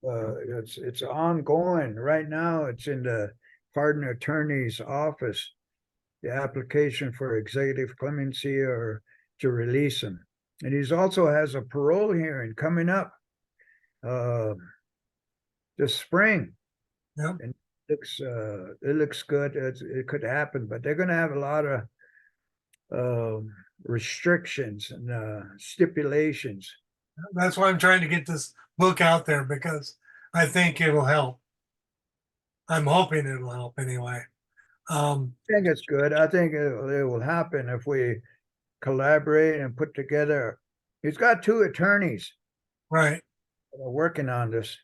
And it's ongoing right now. It's in the pardon attorney's office, the application for executive clemency or to release him. And he's also has a parole hearing coming up this spring. Yep. And it looks good. It could happen, but they're going to have a lot of restrictions and stipulations. That's why I'm trying to get this book out there, because I think it'll help. I'm hoping it'll help anyway. I think it's good. I think it will happen if we collaborate and put together. He's got 2 attorneys Right. that are working on this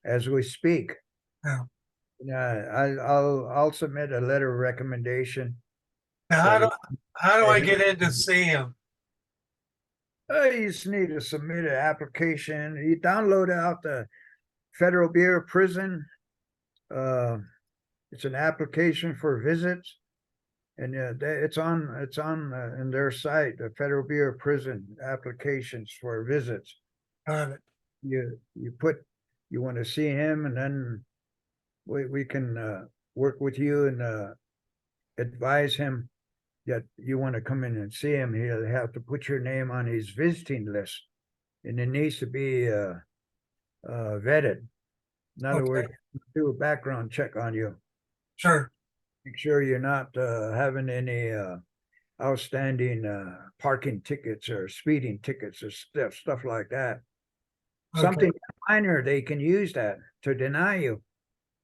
as we speak. Yeah. I'll submit a letter of recommendation. Now, how do I get in to see him? You just need to submit an application. You download out the Federal Bureau of Prison. It's an application for visits, and it's on in their site, the Federal Bureau of Prison applications for visits. Got it. You put you want to see him, and then we can work with you and advise him that you want to come in and see him. He'll have to put your name on his visiting list, and it needs to be vetted. In other words, do a background check on you. Sure. Make sure you're not having any outstanding parking tickets or speeding tickets or stuff like that. Okay. Something minor, they can use that to deny you.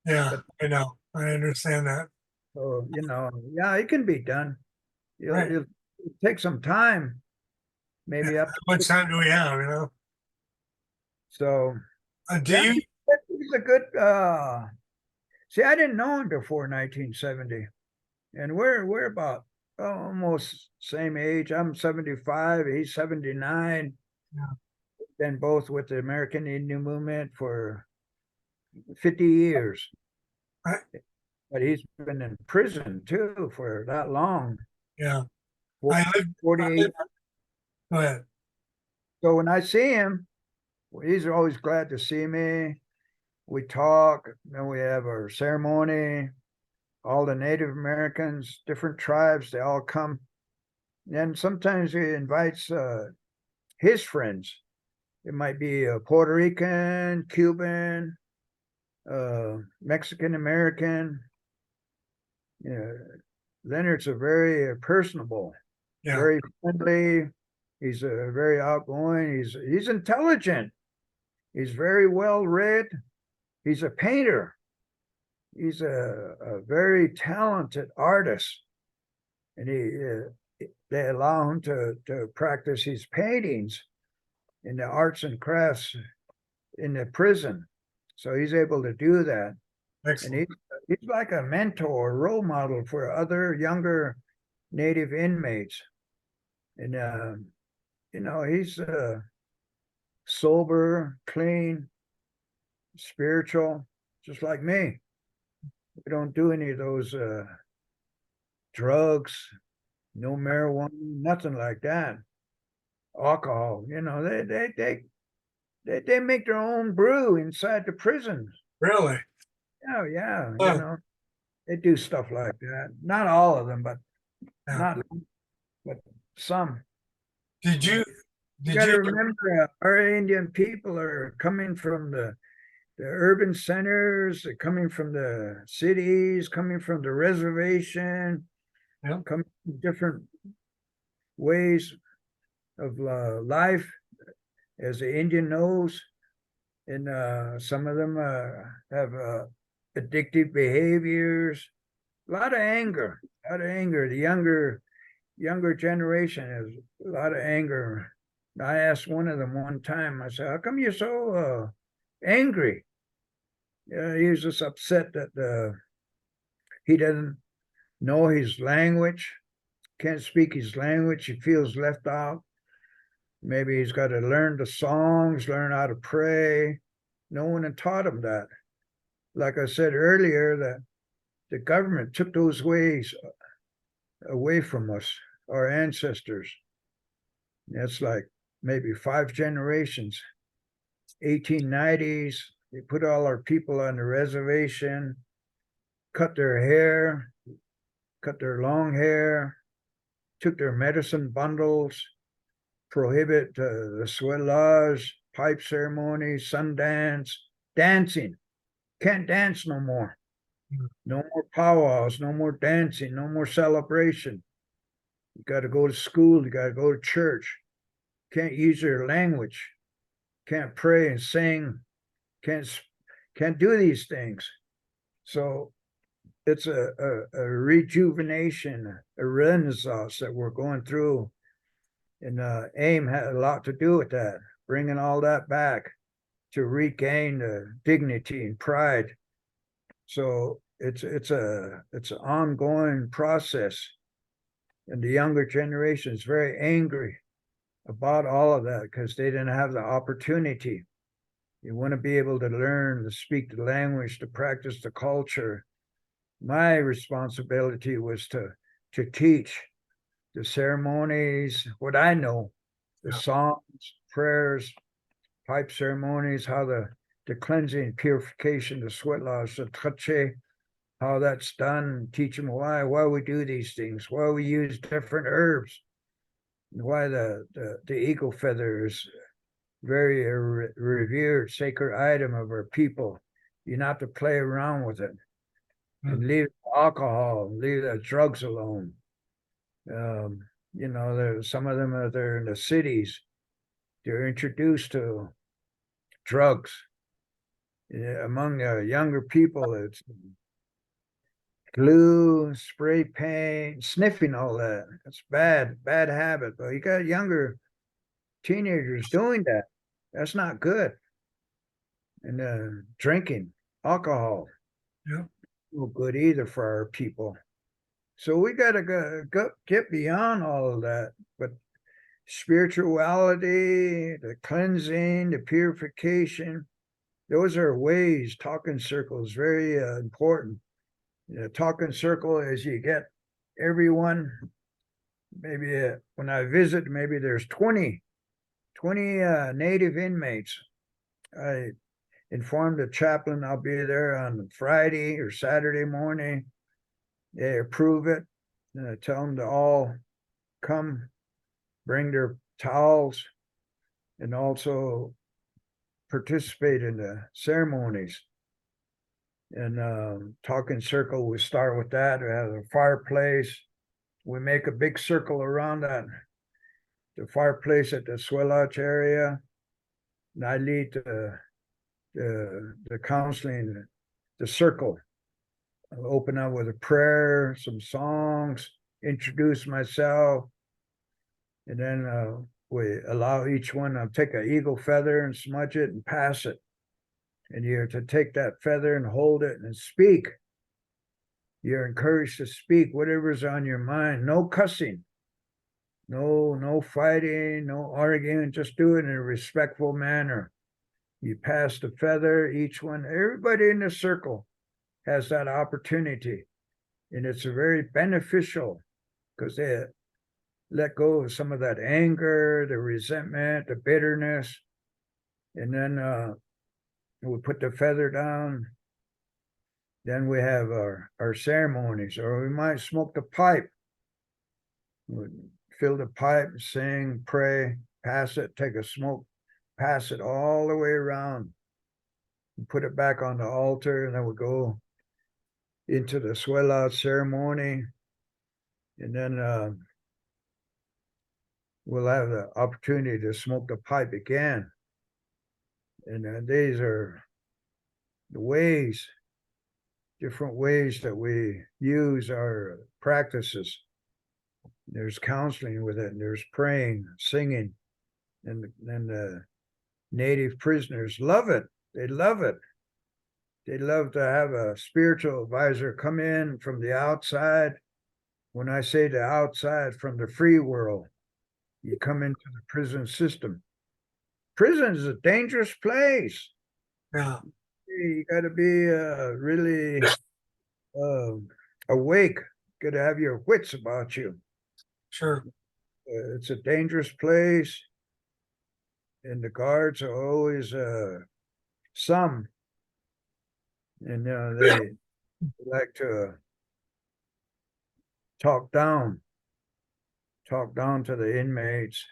Yeah, but, I know. I understand that. So, yeah, it can be done. It'll take some time. Maybe up. How much time do we have, So he's a good see, I didn't know him before 1970. And we're about almost same age. I'm 75, he's 79. Yeah. Been both with the American Indian Movement for 50 years. Right. But he's been in prison too for that long. Yeah. 48. Go ahead. So when I see him, he's always glad to see me. We talk, then we have our ceremony. All the Native Americans, different tribes, they all come. And sometimes he invites his friends. It might be a Puerto Rican, Cuban, Mexican American. Leonard's a very personable, very friendly. He's very outgoing. He's intelligent. He's very well read. He's a painter. He's a very talented artist, and they allow him to practice his paintings in the arts and crafts in the prison. So he's able to do that. And Excellent. he's like a mentor, role model for other younger Native inmates. And, he's sober, clean, spiritual, just like me. We don't do any of those drugs, no marijuana, nothing like that. Alcohol, they make their own brew inside the prison. Really? Oh yeah, Huh. they do stuff like that. Not all of them, but Yeah. not but some. Did you, You did got to you, remember, our Indian people are coming from the urban centers, they're coming from the cities, coming from the reservation, yeah, coming from different ways of life, as the Indian knows. And some of them have addictive behaviors, a lot of anger, a lot of anger. The younger generation has a lot of anger. I asked one of them one time, I said, how come you're so angry? He was just upset that he doesn't know his language, can't speak his language. He feels left out. Maybe he's got to learn the songs, learn how to pray. No one had taught him that. Like I said earlier, that the government took those ways away from us, our ancestors. That's like maybe 5 generations. 1890s, they put all our people on the reservation, cut their hair, cut their long hair, took their medicine bundles, prohibit the swellage, pipe ceremony, sundance, dancing. Can't dance no more. No more powwows, no more dancing, no more celebration. You got to go to school, you got to go to church. Can't use your language. Can't pray and sing. Can't do these things. So it's a rejuvenation, a renaissance that we're going through. And AIM had a lot to do with that, bringing all that back to regain the dignity and pride. So it's an ongoing process, and the younger generation is very angry about all of that because they didn't have the opportunity. You want to be able to learn to speak the language, to practice the culture. My responsibility was to teach the ceremonies, what I know, the yeah, songs, prayers, pipe ceremonies, how the cleansing, purification, the sweat loss, the touche, how that's done, teach them why we do these things, why we use different herbs, why the eagle feather is very revered sacred item of our people. You're not to play around with it and leave alcohol, leave the drugs alone. There's some of them are there in the cities. They're introduced to drugs. Among younger people, it's glue, spray paint, sniffing, all that. That's bad habit. But you got younger teenagers doing that. That's not good. And drinking, alcohol, yeah. no good either for our people. So we got to get beyond all of that. But spirituality, the cleansing, the purification, those are ways. Talking circles very important. Talking circle is you get everyone. Maybe when I visit, maybe there's 20 native inmates. I informed the chaplain I'll be there on Friday or Saturday morning. They approve it. And I tell them to all come, bring their towels, and also participate in the ceremonies. And talking circle, we start with that. We have a fireplace. We make a big circle around that, the fireplace at the Swelach area. And I lead the counseling, the circle. I'll open up with a prayer, some songs, introduce myself, and then we allow each one to take an eagle feather and smudge it and pass it. And you're to take that feather and hold it and speak. You're encouraged to speak whatever's on your mind. No cussing, no fighting, no arguing. Just do it in a respectful manner. You pass the feather, each one, everybody in the circle has that opportunity. And it's very beneficial because they let go of some of that anger, the resentment, the bitterness. And then we put the feather down. Then we have our ceremonies, or we might smoke the pipe. We fill the pipe, sing, pray, pass it, take a smoke, pass it all the way around, and put it back on the altar, and then we go into the swell out ceremony. And then we'll have the opportunity to smoke the pipe again. And these are the ways, different ways that we use our practices. There's counseling with it, and there's praying, singing, and the native prisoners love it. They love it. They love to have a spiritual advisor come in from the outside. When I say the outside, from the free world, you come into the prison system. Prison is a dangerous place. Yeah. You got to be really awake. Got to have your wits about you. Sure. It's a dangerous place, and the guards are always some, and they like to talk down to the inmates.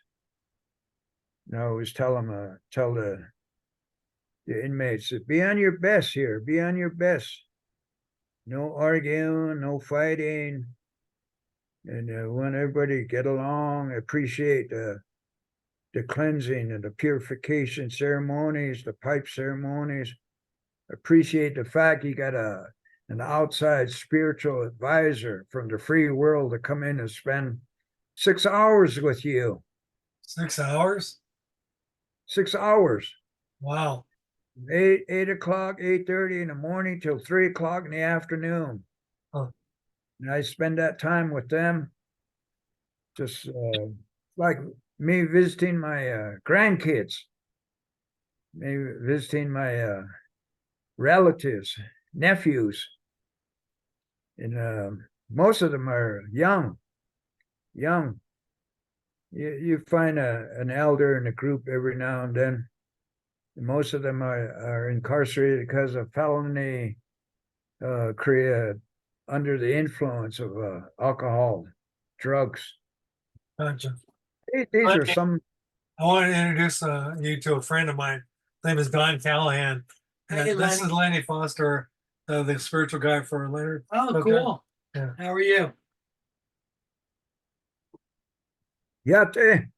And I always tell them, tell the inmates, be on your best here, be on your best. No arguing, no fighting. And want everybody to get along, appreciate the cleansing and the purification ceremonies, the pipe ceremonies. Appreciate the fact you got an outside spiritual advisor from the free world to come in and spend 6 hours with you. 6 hours? 6 hours. Wow. 8 o'clock, 8:30 in the morning till 3 o'clock in the afternoon. Huh. And I spend that time with them, just like me visiting my grandkids, maybe visiting my relatives, nephews. And most of them are young. You find an elder in a group every now and then. And most of them are incarcerated because of felony created under the influence of alcohol, drugs. Gotcha. These are some. I want to introduce you to a friend of mine. His name is Don Callahan. Hey, This Lenny. is Lenny Foster, the spiritual guy for Leonard. Oh, Okay. cool. Yeah. How are you? Yate.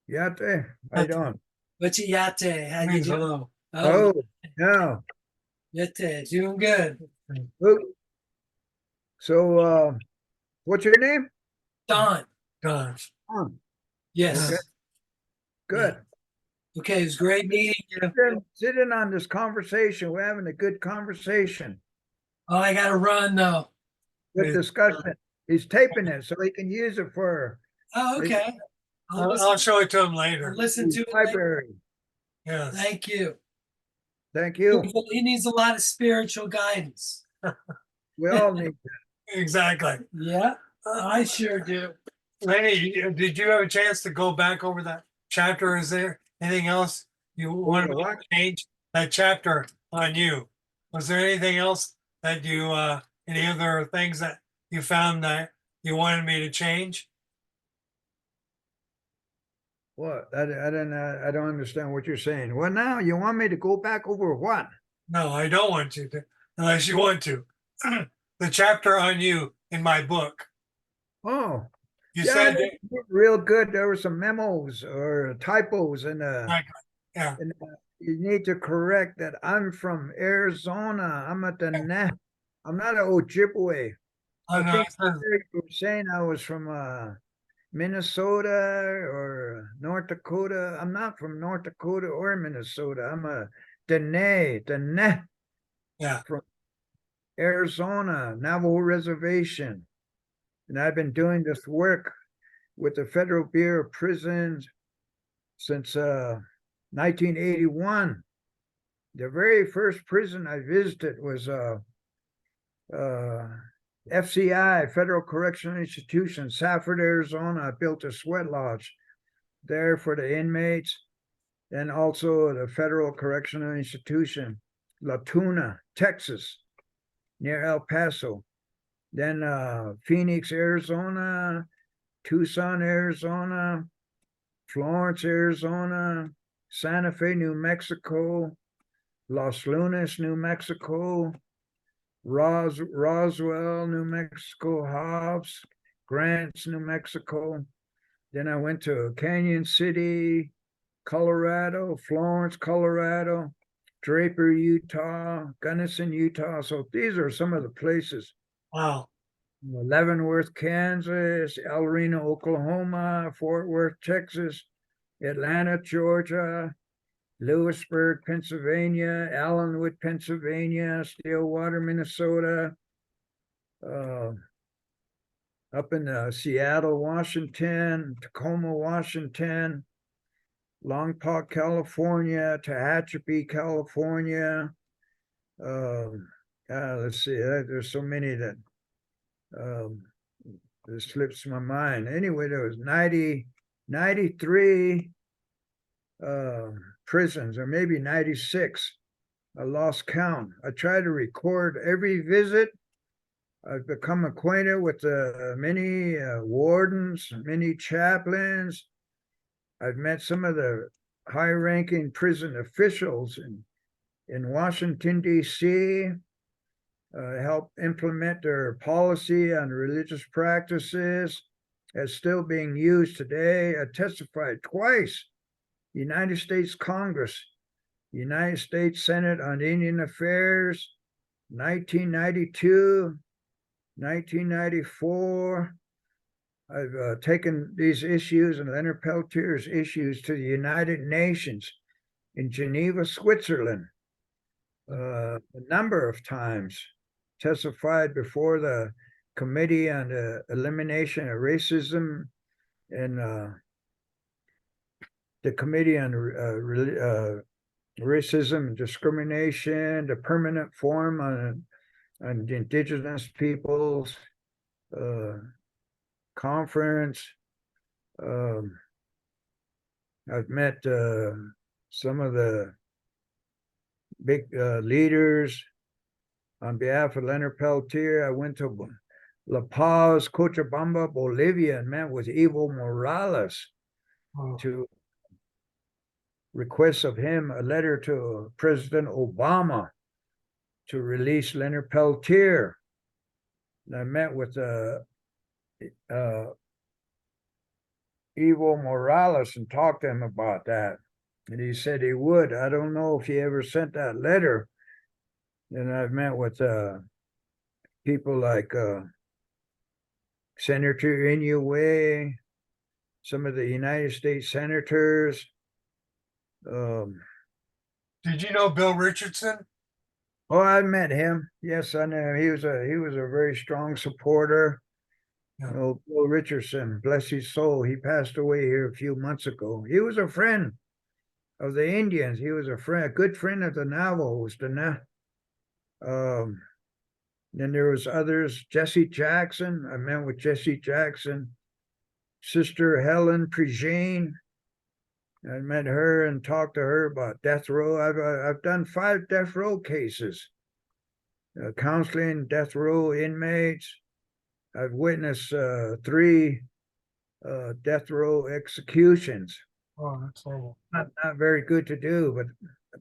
How you doing? What's your yate? How you Means doing? hello. Oh, no. Yate. Doing good. Look. So, what's your name? Don. Don. Oh, Yes. okay. Good. Okay, it was great meeting you. Sit in on this conversation. We're having a good conversation. Oh, I gotta run though. Good discussion. He's taping it so he can use it for Oh, okay. I'll show it to him later. Listen his to it later. library. Yes. Thank you. Thank you. He needs a lot of spiritual guidance. We all need Exactly. Yeah, I sure do. Lenny, did you have a chance to go back over that chapter? Is there anything else you wanted to change that chapter on you? Was there anything else that you, any other things that you found that you wanted me to change? what? I don't understand what you're saying. Well, now you want me to go back over what? No, I don't want you to, unless you want to. The chapter on you in my book. Oh, You yeah, said they did real good. There were some memos or typos yeah. and you need to correct that. I'm from Arizona. I'm I'm not an Ojibwe. Oh, I no, think it says- you were saying I was from Minnesota or North Dakota. I'm not from North Dakota or Minnesota. I'm a Dene yeah. from Arizona, Navajo Reservation. And I've been doing this work with the Federal Bureau of Prisons since 1981. The very first prison I visited was FCI, Federal Correctional Institution, Safford, Arizona. I built a sweat lodge there for the inmates, and also the Federal Correctional Institution, La Tuna, Texas, near El Paso. Then Phoenix, Arizona, Tucson, Arizona, Florence, Arizona, Santa Fe, New Mexico, Los Lunas, New Mexico, Roswell, New Mexico, Hobbs, Grants, New Mexico. Then I went to Canyon City, Colorado, Florence, Colorado, Draper, Utah, Gunnison, Utah. So these are some of the places. Wow. Leavenworth, Kansas, El Reno, Oklahoma, Fort Worth, Texas, Atlanta, Georgia, Lewisburg, Pennsylvania, Allenwood, Pennsylvania, Stillwater, Minnesota, up in Seattle, Washington, Tacoma, Washington, Longpont, California, Tehachapi, California. Let's see, there's so many that this slips my mind. Anyway, there was 93 prisons, or maybe 96. I lost count. I try to record every visit. I've become acquainted with many wardens, many chaplains. I've met some of the high-ranking prison officials in Washington, D.C., help implement their policy on religious practices as still being used today. I testified twice. United States Congress, United States Senate on Indian Affairs, 1992, 1994. I've taken these issues and Leonard Peltier's issues to the United Nations in Geneva, Switzerland, a number of times. Testified before the Committee on the Elimination of Racism and the Committee on Racism and Discrimination, the Permanent Forum on Indigenous Peoples Conference. I've met some of the big leaders. On behalf of Leonard Peltier, I went to La Paz, Cochabamba, Bolivia, and met with Evo Morales to request of him a letter to President Obama to release Leonard Peltier. And I met with Evo Morales and talked to him about that. And he said he would. I don't know if he ever sent that letter. And I've met with people like Senator Inouye, some of the United States senators. Did you know Bill Richardson? Oh, I met him. Yes, I know. He was a very strong supporter. Yeah. Oh, Bill Richardson, bless his soul. He passed away here a few months ago. He was a friend of the Indians. He was a good friend of the Navajos. Then there was others. Jesse Jackson. I met with Jesse Jackson. Sister Helen Prejean. I met her and talked to her about death row. I've done 5 death row cases, counseling death row inmates. I've witnessed 3 death row executions. Oh, that's horrible. Not very good to do, but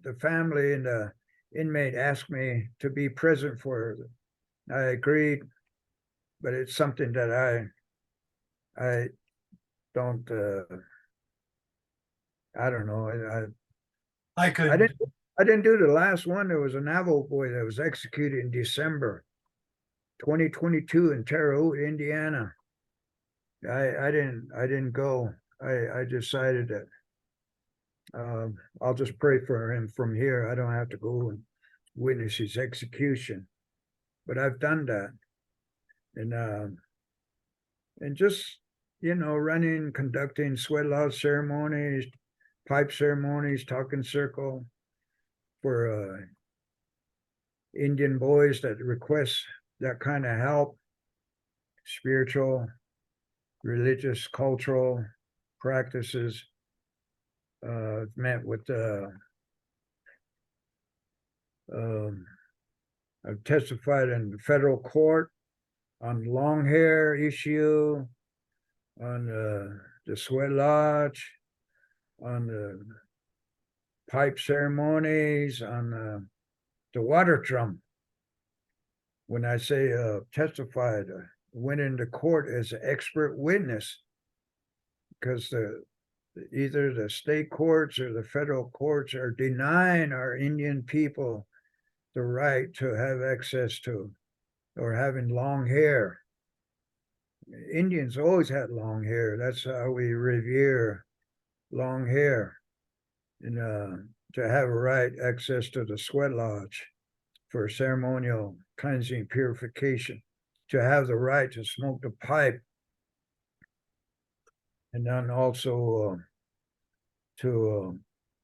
the family and the inmate asked me to be present for it. I agreed, but it's something that I don't. I don't know. I could. I didn't do the last one. There was a Navajo boy that was executed in December. 2022 in Terre Haute, Indiana. I didn't go. I decided that I'll just pray for him from here. I don't have to go and witness his execution. But I've done that. And just, running, conducting sweat lodge ceremonies, pipe ceremonies, talking circle for Indian boys that request that kind of help, spiritual, religious, cultural practices. Met with I've testified in federal court on long hair issue, on the sweat lodge, on the pipe ceremonies, on the water drum. When I say testified, went into court as an expert witness because either the state courts or the federal courts are denying our Indian people the right to have access to or having long hair. Indians always had long hair. That's how we revere long hair. And to have a right access to the sweat lodge for ceremonial cleansing, purification, to have the right to smoke the pipe, and then also to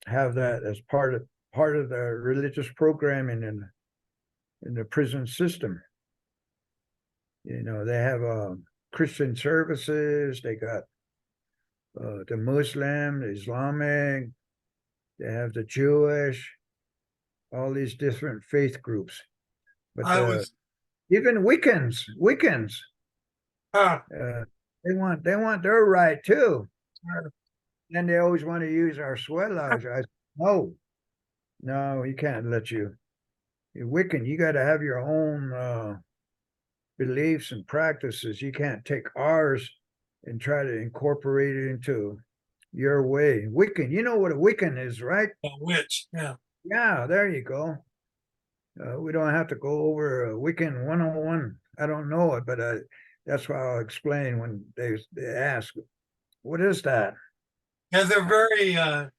have that as part of the religious programming in the prison system. They have Christian services. They got the Muslim, the Islamic. They have the Jewish. All these different faith groups. But even Wiccans. They want their right too. And they always want to use our sweat lodge. I said, no, he can't let you. You're Wiccan, you got to have your own beliefs and practices. You can't take ours and try to incorporate it into your way. Wiccan, you know what a Wiccan is, right? A witch, yeah. Yeah, there you go. We don't have to go over Wiccan 101. I don't know it, but that's why I'll explain when they ask, what is that? Yeah, they're very, the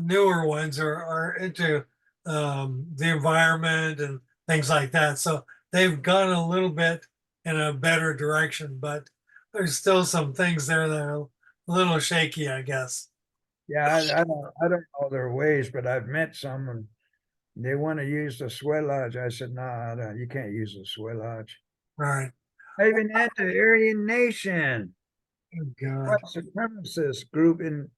newer ones are into the environment and things like that. So they've gone a little bit in a better direction, but there's still some things there that are a little shaky, I guess. Yeah, I don't know their ways, but I've met some and they want to use the sweat lodge. I said, no, you can't use the sweat lodge. Right. I even had the Aryan Nation, Oh, God. white supremacist group in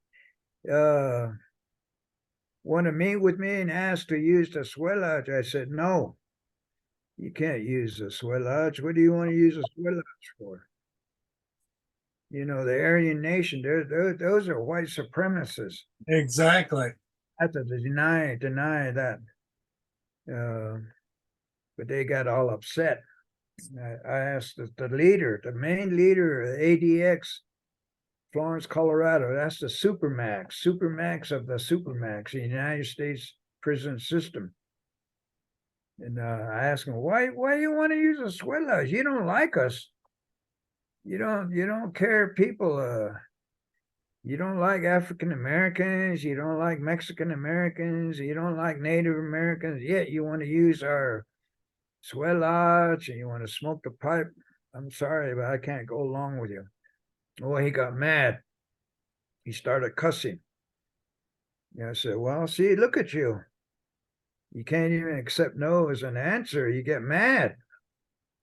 want to meet with me and ask to use the sweat lodge. I said, no, you can't use the sweat lodge. What do you want to use the sweat lodge for? The Aryan Nation, those are white supremacists. Exactly. I have to deny that. But they got all upset. I asked the leader, the main leader of ADX, Florence, Colorado. That's the supermax of the supermax, the United States prison system. And I asked him, why do you want to use a sweat lodge? You don't like us. You don't care people. You don't like African Americans. You don't like Mexican Americans. You don't like Native Americans. Yet you want to use our sweat lodge and you want to smoke the pipe. I'm sorry, but I can't go along with you. Oh, he got mad. He started cussing. I said, well, see, look at you. You can't even accept no as an answer. You get mad.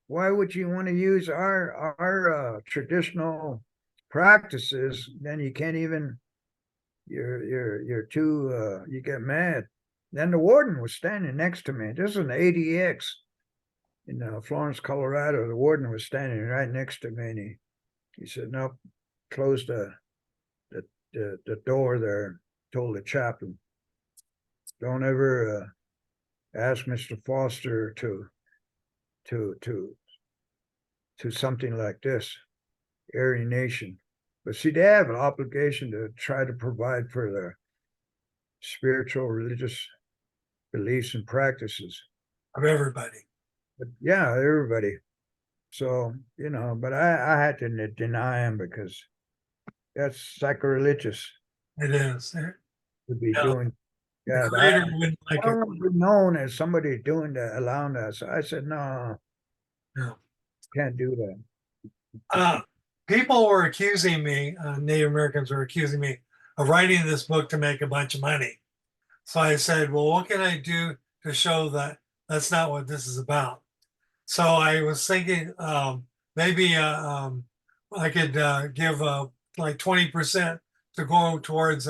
Why would you want to use our traditional practices? Then you can't even. You're too. You get mad. Then the warden was standing next to me. This is an ADX in Florence, Colorado. The warden was standing right next to me, and he said, "Nope, close the door there." Told the chaplain, "Don't ever ask Mr. Foster to something like this, Aryan Nation." But see, they have an obligation to try to provide for their spiritual, religious beliefs and practices Of everybody. But yeah, everybody. So, you know, but I had to deny him because that's sacrilegious It is. to be Yeah, doing. the Yeah, creator wouldn't I like it. don't want to be known as somebody doing that, allowing that. So I said, no, No. can't do that. People were accusing me, Native Americans were accusing me of writing this book to make a bunch of money. So I said, well, what can I do to show that that's not what this is about? So I was thinking maybe I could give like 20% to go towards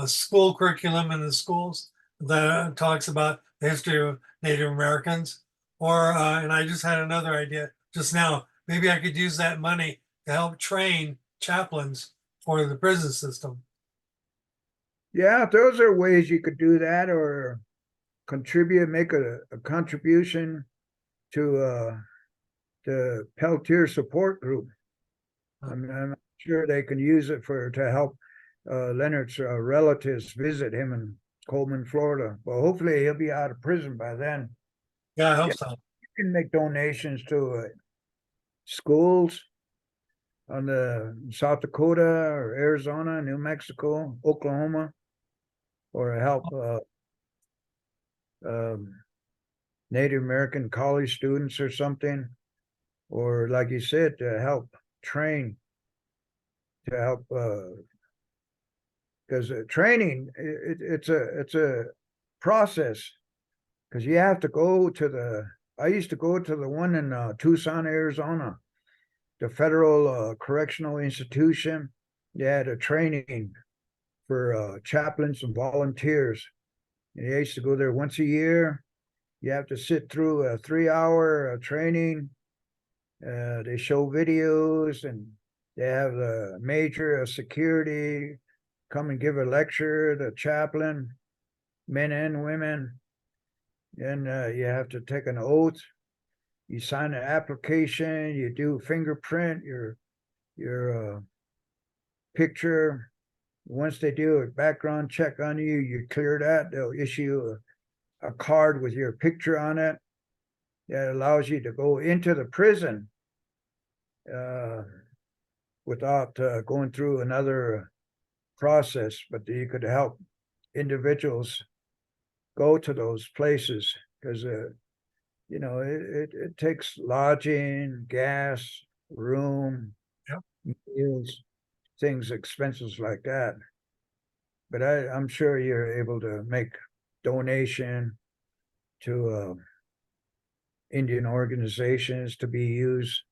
school curriculum in the schools that talks about the history of Native Americans. Or, and I just had another idea just now, maybe I could use that money to help train chaplains for the prison system. Yeah, those are ways you could do that, or contribute, make a contribution to the Peltier support group. I'm sure they can use it to help Leonard's relatives visit him in Coleman, Florida. Well, hopefully he'll be out of prison by then. Yeah, I hope Yeah. so. You can make donations to schools on the South Dakota or Arizona, New Mexico, Oklahoma, or help Native American college students or something, or like you said, to help train, to help because training it's a process, because you have to go to the. I used to go to the one in Tucson, Arizona, the Federal Correctional Institution. They had a training for chaplains and volunteers. And I used to go there once a year. You have to sit through a 3-hour training. They show videos, and they have the major security come and give a lecture, the chaplain, men and women. And you have to take an oath. You sign an application. You do fingerprint your picture. Once they do a background check on you, you clear that. They'll issue a card with your picture on it that allows you to go into the prison without going through another process. But you could help individuals go to those places, because you know it takes lodging, gas, room, Yep. meals, things, expenses like that. But I'm sure you're able to make donation to Indian organizations to be used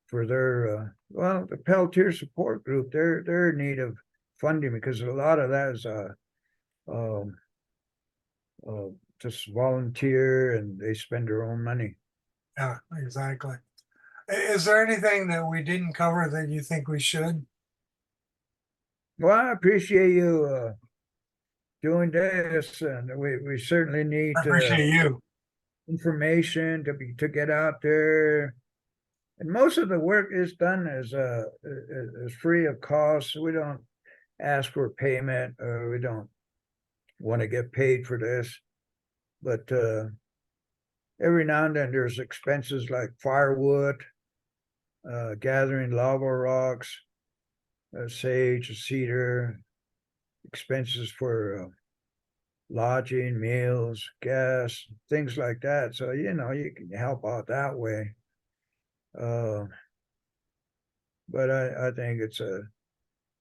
for their well, the Peltier support group. They're in need of funding, because a lot of that is um, just volunteer, and they spend their own money. Yeah, exactly. Is there anything that we didn't cover that you think we should? Well, I appreciate you doing this, and we certainly I need appreciate you. information to get out there. And most of the work is done as free of cost. We don't ask for payment, or we don't want to get paid for this. But every now and then there's expenses like firewood, gathering lava rocks, sage, cedar, expenses for lodging, meals, gas, things like that. So, you know, you can help out that way. But I think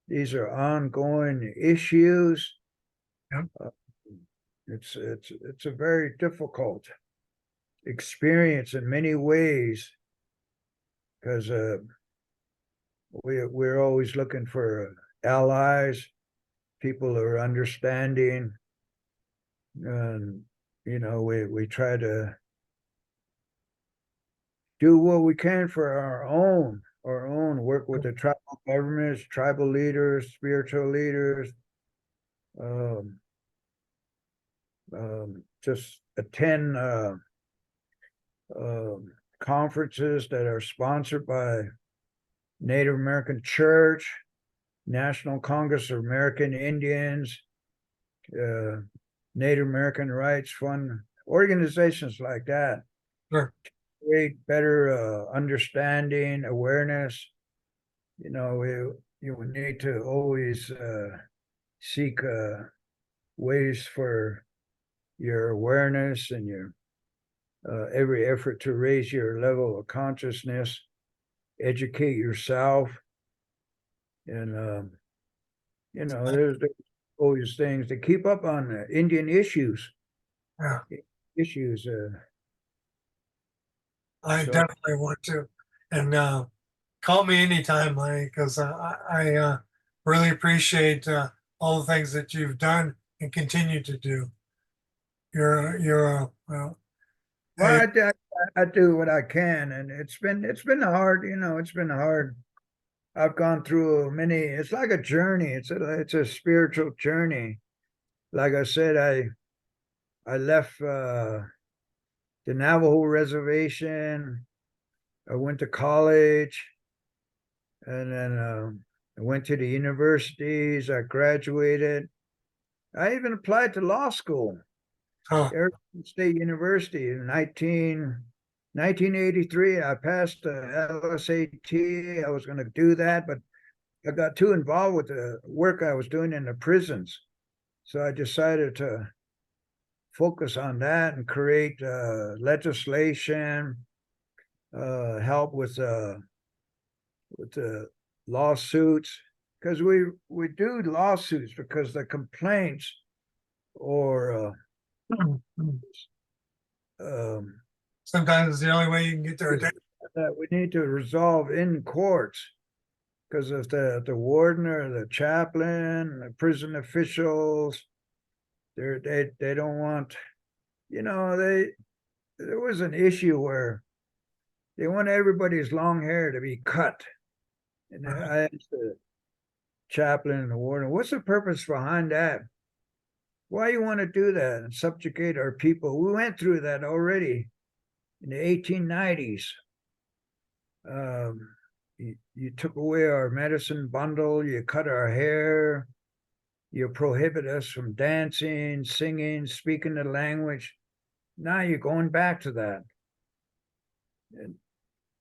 these are ongoing issues. Yep. It's a very difficult experience in many ways, because we're always looking for allies, people who are understanding, and you know we try to do what we can for our own work with the tribal governments, tribal leaders, spiritual leaders, just attend conferences that are sponsored by Native American Church, National Congress of American Indians, Native American Rights Fund, organizations like that. Sure. create better understanding, awareness. You know, you would need to always seek ways for your awareness and your every effort to raise your level of consciousness, educate yourself, and you know, there's always things to keep up on Indian issues. Yeah, Issues. I So- definitely want to. And call me anytime, Lenny, because I really appreciate all the things that you've done and continue to do. Well, Well, hey, I do what I can, and it's been hard. You know, it's been hard. I've gone through many. It's like a journey. It's a spiritual journey. Like I said, I left the Navajo reservation. I went to college, and then I went to the universities. I graduated. I even applied to law school, oh, Arizona State University in 1983. I passed the LSAT. I was going to do that, but I got too involved with the work I was doing in the prisons. So I decided to focus on that and create legislation, help with the lawsuits, because we do lawsuits because the complaints or sometimes it's the only way you can get their attention. that we need to resolve in courts. Because if the warden or the chaplain, the prison officials, they don't want, you know, there was an issue where they want everybody's long hair to be cut. And I asked the chaplain and the warden, what's the purpose behind that? Why you want to do that and subjugate our people? We went through that already in the 1890s. You took away our medicine bundle, you cut our hair, you prohibit us from dancing, singing, speaking the language. Now you're going back to that. And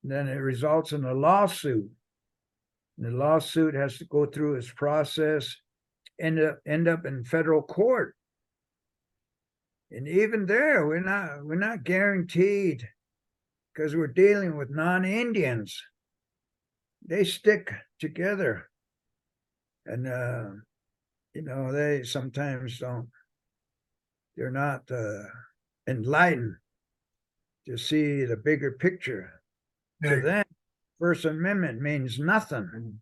then it results in a lawsuit. And the lawsuit has to go through its process, end up in federal court. And even there, we're not guaranteed, because we're dealing with non-Indians. They stick together, and you know, they sometimes don't. They're not enlightened to see the bigger picture. To them, First Amendment means nothing,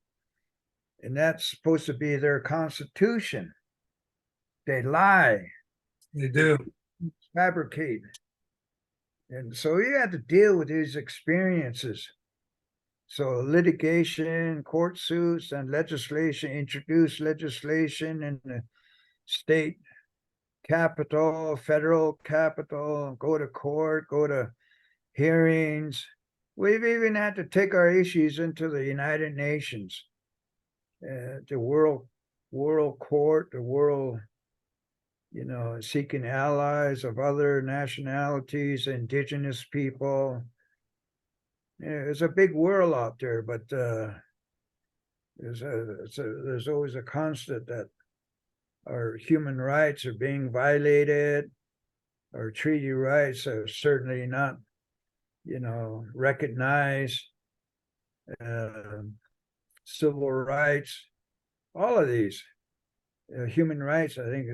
and that's supposed to be their constitution. They lie. You do. Fabricate. And so you have to deal with these experiences. So litigation, court suits, and legislation, introduce legislation in the state capital, federal capital, go to court, go to hearings. We've even had to take our issues into the United Nations, the world court, the world, you know, seeking allies of other nationalities, indigenous people. There's a big world out there, but there's always a constant that our human rights are being violated. Our treaty rights are certainly not, you know, recognized. Civil rights, all of these. Human rights, I think,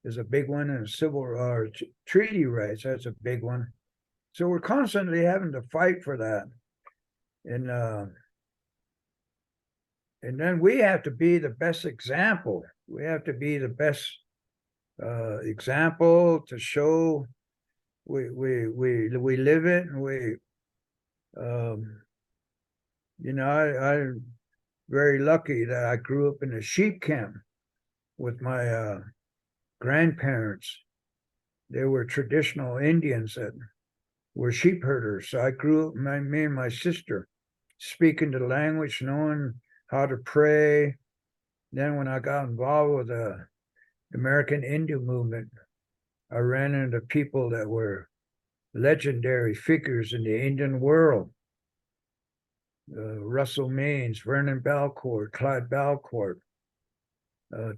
is a big one, and civil or treaty rights, that's a big one. So we're constantly having to fight for that. And then we have to be the best example. We have to be the best example to show we live it, and we you know, I'm very lucky that I grew up in a sheep camp with my grandparents. They were traditional Indians that were sheep herders. So I grew up, me and my sister, speaking the language, knowing how to pray. Then when I got involved with the American Indian movement, I ran into people that were legendary figures in the Indian world. Russell Means, Vernon Belcourt, Clyde Belcourt,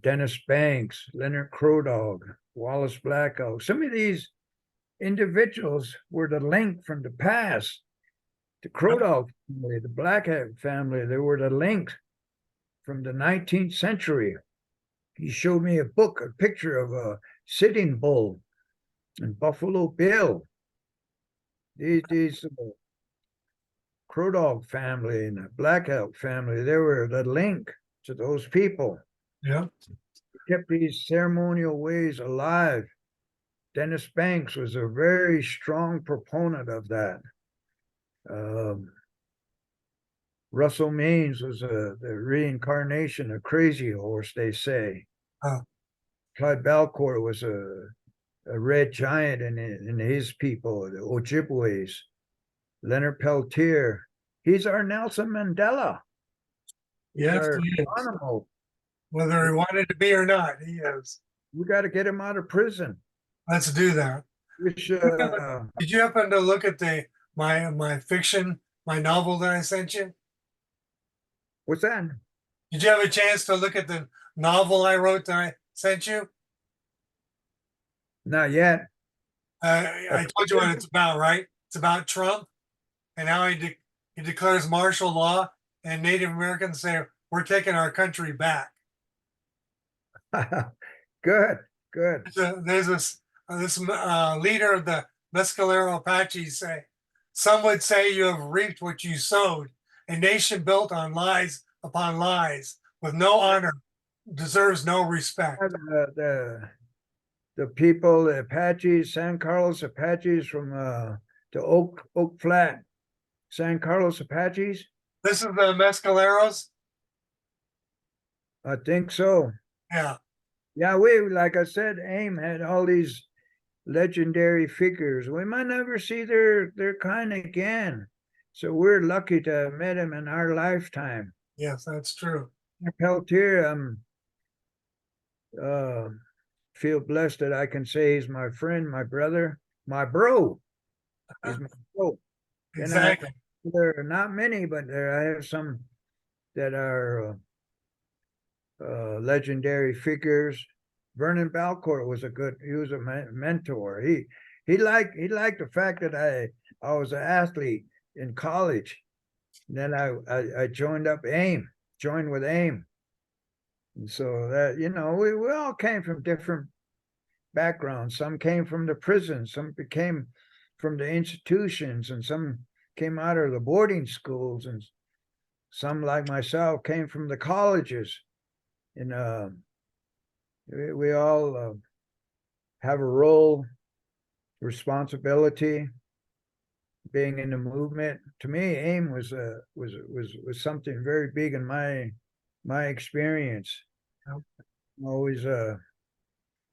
Dennis Banks, Leonard Crowdog, Wallace Black Elk. Some of these individuals were the link from the past. The Crowdog family, the Black Elk family, they were the link from the 19th century. He showed me a book, a picture of a Sitting Bull and Buffalo Bill. These Crow Dog family and the Black Elk family, they were the link to those people. Yeah. Kept these ceremonial ways alive. Dennis Banks was a very strong proponent of that. Russell Means was the reincarnation of Crazy Horse, they say. Clyde Belcourt was a red giant in his people, the Ojibways. Leonard Peltier, he's our Nelson Mandela. Yes, Our he is. animal. Whether he wanted to be or not, he is. We got to get him out of prison. Let's do that. Which, Did you happen to look at my fiction, my novel that I sent you? what's that? Did you have a chance to look at the novel I wrote that I sent you? Not yet. I told you what it's about, right? It's about Trump and how he declares martial law, and Native Americans say we're taking our country back. Good. There's this leader of the Mescalero Apaches say, some would say you have reaped what you sowed. A nation built on lies upon lies, with no honor, deserves no respect. The people, the Apaches, San Carlos Apaches from the Oak Flat, San Carlos Apaches. This is the Mescaleros. I think so. Yeah. Yeah, we, like I said, AIM had all these legendary figures. We might never see their kind again. So we're lucky to have met him in our lifetime. Yes, that's true. Peltier, feel blessed that I can say he's my friend, my brother, my bro. He's my bro. Exactly. There are not many, but I have some that are legendary figures. Vernon Belcourt was he was a mentor. He liked the fact that I was an athlete in college. And then I joined with AIM. And so that, we all came from different backgrounds. Some came from the prison, some came from the institutions, and some came out of the boarding schools, and some, like myself, came from the colleges. And we all have a role, responsibility, being in the movement. To me, AIM was something very big in my experience. Always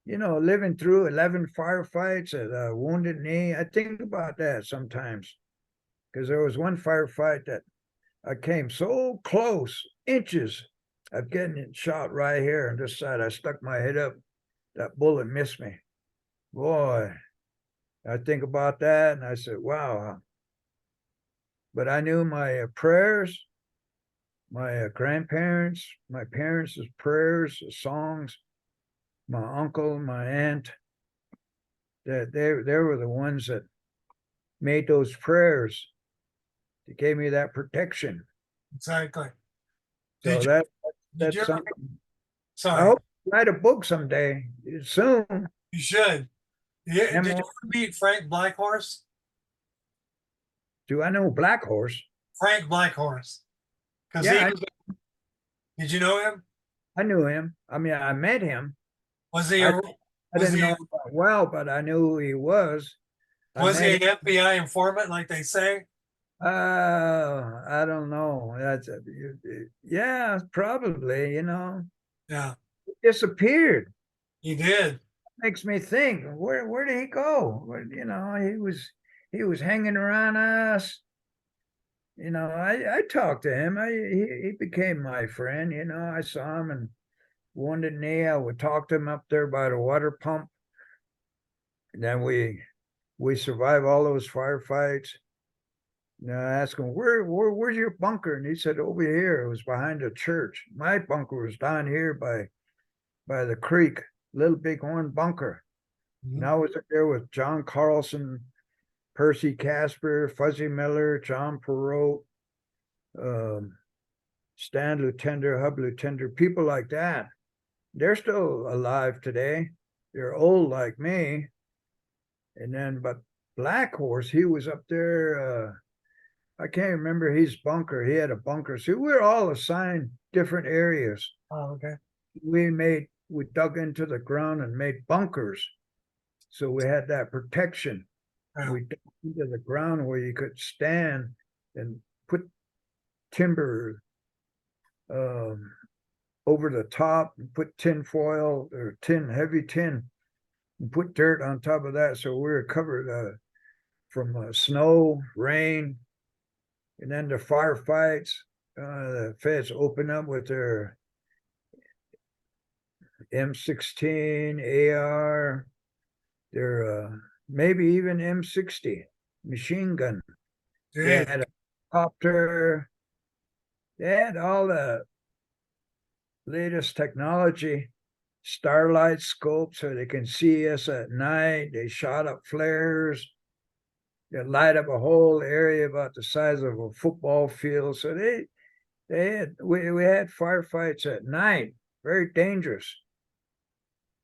living through 11 firefights at a Wounded Knee. I think about that sometimes, because there was one firefight that I came so close, inches of getting shot right here on this side. I stuck my head up. That bullet missed me. Boy, I think about that and I said, wow. But I knew my prayers, my grandparents, my parents' prayers, songs, my uncle, my aunt, that they were the ones that made those prayers. They gave me that protection. Exactly. So that's you something. Sorry. I hope to write a book someday, soon. You should. Yeah. Did you ever meet Frank Blackhorse? Do I know Black Horse? Frank Blackhorse. Yeah, Did you know him? I knew him. I mean, I met him. Was he? I didn't know him well, but I knew who he was. Was he an FBI informant, like they say? I don't know. Yeah, probably. Yeah, He disappeared. he did. Makes me think, where did he go? He was hanging around us. I talked to him. He became my friend. I saw him in Wounded Knee. I would talk to him up there by the water pump. And then we We survived all those firefights. And I asked him, where's your bunker? And he said, over here. It was behind the church. My bunker was down here by the creek, little bighorn bunker. And I was up there with John Carlson, Percy Casper, Fuzzy Miller, John Perot, Stan Lutender, Hub Lutender, people like that. They're still alive today. They're old like me. And then, but Black Horse, he was up there. I can't remember his bunker. He had a bunker. So we were all assigned different areas. Oh, okay. We dug into the ground and made bunkers. So we had that protection. Yeah. We dug into the ground where you could stand and put timber over the top and put tin foil or heavy tin, and put dirt on top of that. So we were covered from snow, rain, and then the firefights. The feds opened up with their M16, AR, their maybe even M60 machine gun. They had a copter. They had all the latest technology, starlight scope so they can see us at night. They shot up flares that light up a whole area about the size of a football field. So we had firefights at night, very dangerous,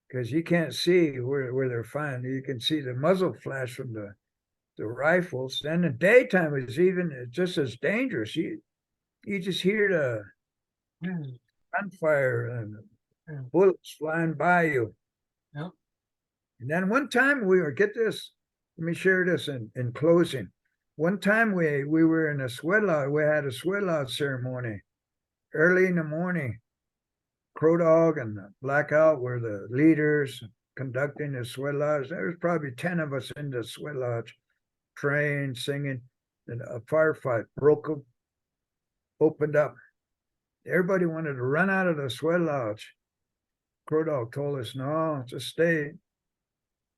because you can't see where they're firing. You can see the muzzle flash from the rifles. Then the daytime is even just as dangerous. You just hear the gunfire and bullets flying by you. Yep. And then one time get this, let me share this in closing. One time we were in a sweat lodge. We had a sweat lodge ceremony early in the morning. Crow Dog and Blackout were the leaders conducting the sweat lodge. There was probably 10 of us in the sweat lodge, praying, singing, and a firefight opened up. Everybody wanted to run out of the sweat lodge. Crow Dog told us, no, just stay.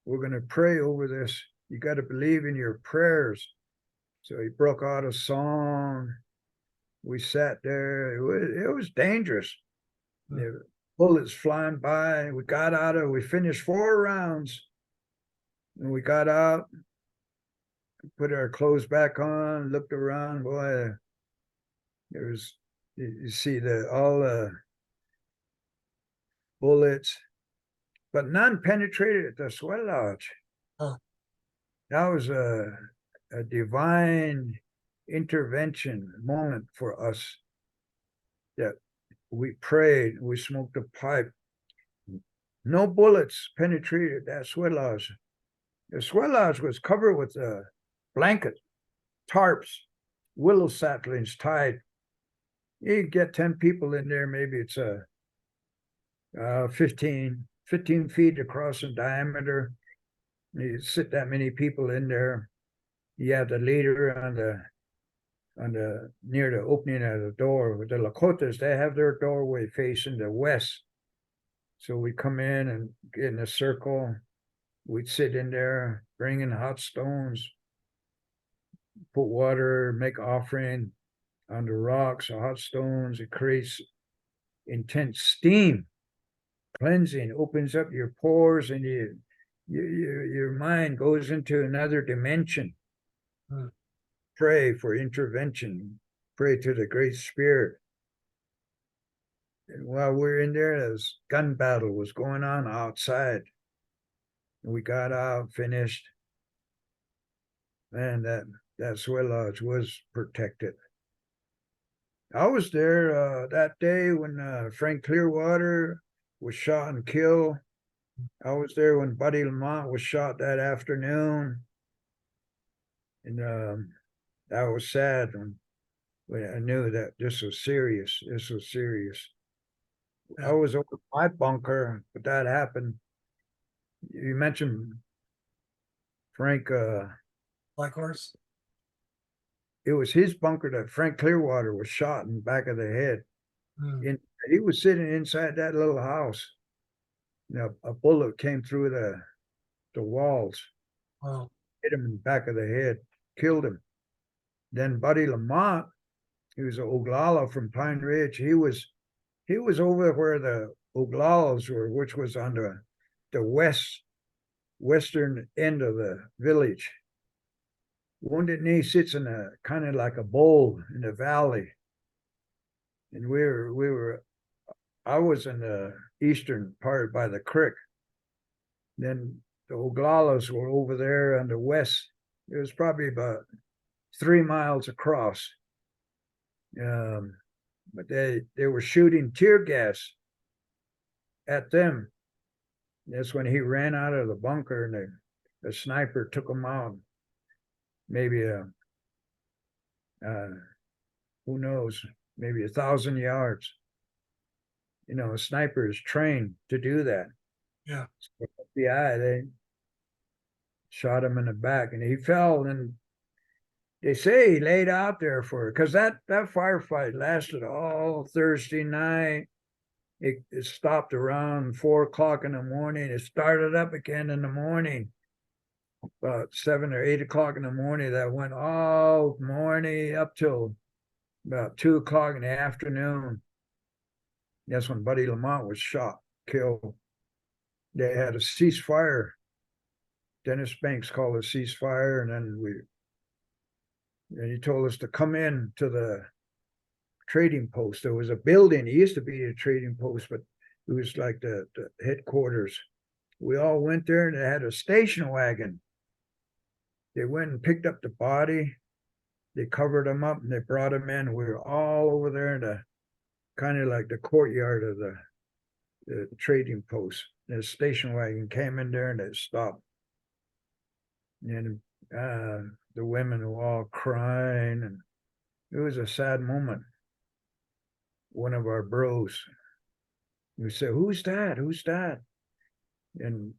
We're going to pray over this. You got to believe in your prayers. So he broke out a song. We sat there. It was dangerous. The bullets flying by. We finished 4 rounds. And we got out, put our clothes back on, looked around. Boy, you see all the bullets, but none penetrated the sweat lodge. Huh. That was a divine intervention moment for us, that we prayed, we smoked a pipe. No bullets penetrated that sweat lodge. The sweat lodge was covered with a blanket, tarps, willow saplings tied. You get 10 people in there, maybe it's 15 feet across in diameter. You sit that many people in there. You have the leader on the near the opening of the door. With the Lakotas, they have their doorway facing the west. So we come in and get in a circle. We'd sit in there, bring in hot stones, put water, make offering on the rocks, the hot stones. It creates intense steam, cleansing, opens up your pores, and your mind goes into another dimension. Pray for intervention. Pray to the Great Spirit. And while we're in there, this gun battle was going on outside. And we got out, finished. Man, that sweat lodge was protected. I was there that day when Frank Clearwater was shot and killed. I was there when Buddy Lamont was shot that afternoon. And that was sad when I knew that this was serious. This was serious. Yeah. I was over my bunker, but that happened. You mentioned Frank. Black Horse. It was his bunker that Frank Clearwater was shot in the back of the head. He was sitting inside that little house. You know, a bullet came through the walls. Wow. hit him in the back of the head, killed him. Then Buddy Lamont, he was an Oglala from Pine Ridge. He was over where the Oglalas were, which was on the western end of the village. Wounded Knee sits in a kind of like a bowl in the valley. And I was in the eastern part by the creek. Then the Oglalas were over there on the west. It was probably about 3 miles across. But they were shooting tear gas at them. That's when he ran out of the bunker, and the sniper took him out. Maybe who knows, maybe 1,000 yards. You know, a sniper is trained to do that. Yeah. So FBI, they shot him in the back, and he fell. And they say he laid out there because that firefight lasted all Thursday night. It stopped around 4 o'clock in the morning. It started up again in the morning, about 7 or 8 o'clock in the morning. That went all morning up till about 2 o'clock in the afternoon. That's when Buddy Lamont was shot, killed. They had a ceasefire. Dennis Banks called a ceasefire, and then he told us to come in to the trading post. There was a building. It used to be a trading post, but it was like the headquarters. We all went there, and they had a station wagon. They went and picked up the body. They covered him up, and they brought him in. We were all over there in the kind of like the courtyard of the trading post. The station wagon came in there, and it stopped. And the women were all crying, and it was a sad moment. One of our bros, we said, "Who's that? Who's that?" And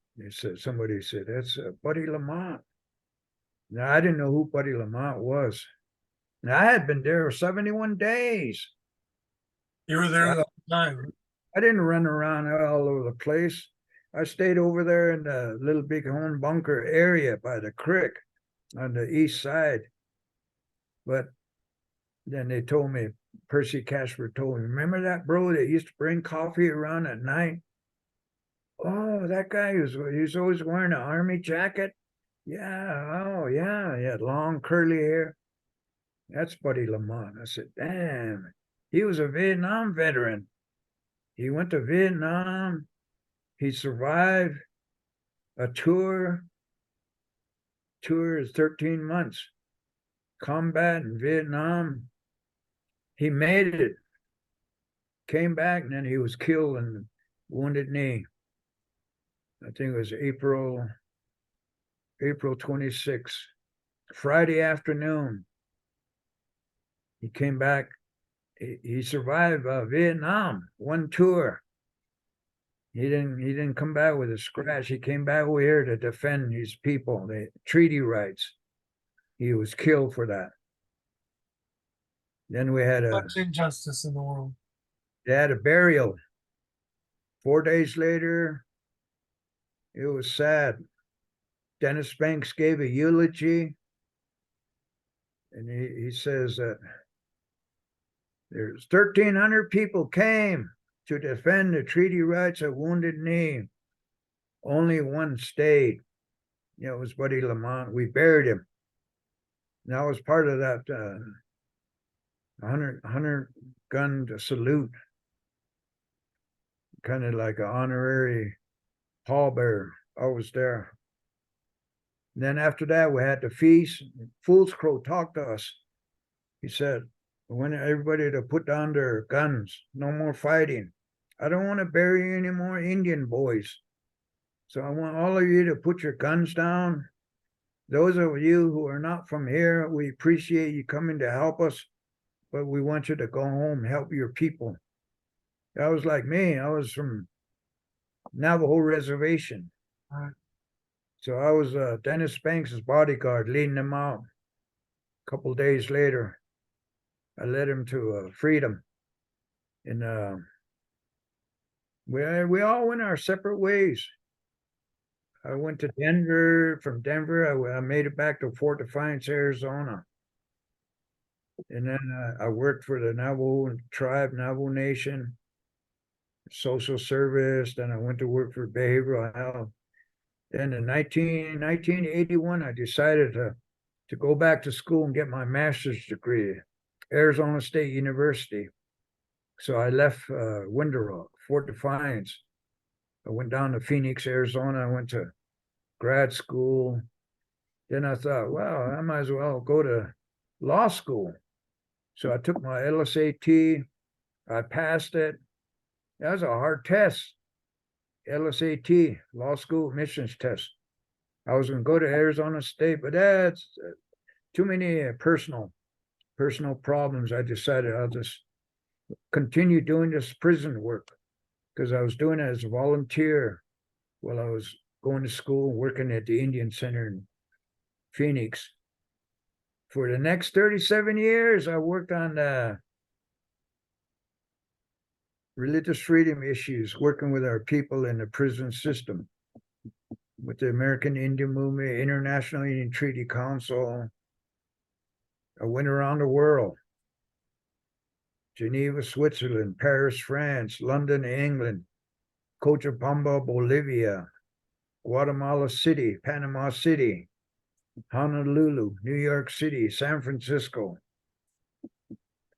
somebody said, "That's Buddy Lamont." Now, I didn't know who Buddy Lamont was. Now, I had been there 71 days. You were there the whole time. I didn't run around all over the place. I stayed over there in the Little Bighorn Bunker area by the creek on the east side. But then they told me, Percy Casper told me, "Remember that bro that used to bring coffee around at night? Oh, that guy he was always wearing an army jacket. Yeah, oh yeah, he had long curly hair. That's Buddy Lamont." I said, "Damn, he was a Vietnam veteran. He went to Vietnam. He survived a tour is 13 months, combat in Vietnam. He made it, came back, and then he was killed in Wounded Knee. I think it was April 26th, Friday afternoon. He came back. He survived Vietnam, one tour. He didn't come back with a scratch. He came back over here to defend his people, the treaty rights. He was killed for that. Then we had Much injustice in the world. they had a burial. 4 days later, it was sad. Dennis Banks gave a eulogy, and he says that there's 1,300 people came to defend the treaty rights of Wounded Knee. Only one stayed. It was Buddy Lamont. We buried him. And that was part of that 100 gun salute, kind of like an honorary pallbearer. I was there. And then after that, we had the feast. Fool's Crow talked to us. He said, "I want everybody to put down their guns. No more fighting. I don't want to bury any more Indian boys. So I want all of you to put your guns down. Those of you who are not from here, we appreciate you coming to help us, but we want you to go home, help your people." That was like me. I was from Navajo Reservation. Right. So I was Dennis Banks' bodyguard, leading them out. A couple days later, I led him to freedom. And we all went our separate ways. I went to Denver. From Denver, I made it back to Fort Defiance, Arizona. And then I worked for the Navajo tribe, Navajo Nation, social service. Then I went to work for behavioral health. Then in 1981, I decided to go back to school and get my master's degree, Arizona State University. So I left Window Rock, Fort Defiance. I went down to Phoenix, Arizona. I went to grad school. Then I thought, well, I might as well go to law school. So I took my LSAT. I passed it. That was a hard test. LSAT, law school admissions test. I was going to go to Arizona State, but that's too many personal problems. I decided I'll just continue doing this prison work because I was doing it as a volunteer while I was going to school, working at the Indian Center in Phoenix. For the next 37 years, I worked on religious freedom issues, working with our people in the prison system, with the American Indian Movement, International Indian Treaty Council. I went around the world. Geneva, Switzerland, Paris, France, London, England, Cochabamba, Bolivia, Guatemala City, Panama City, Honolulu, New York City, San Francisco.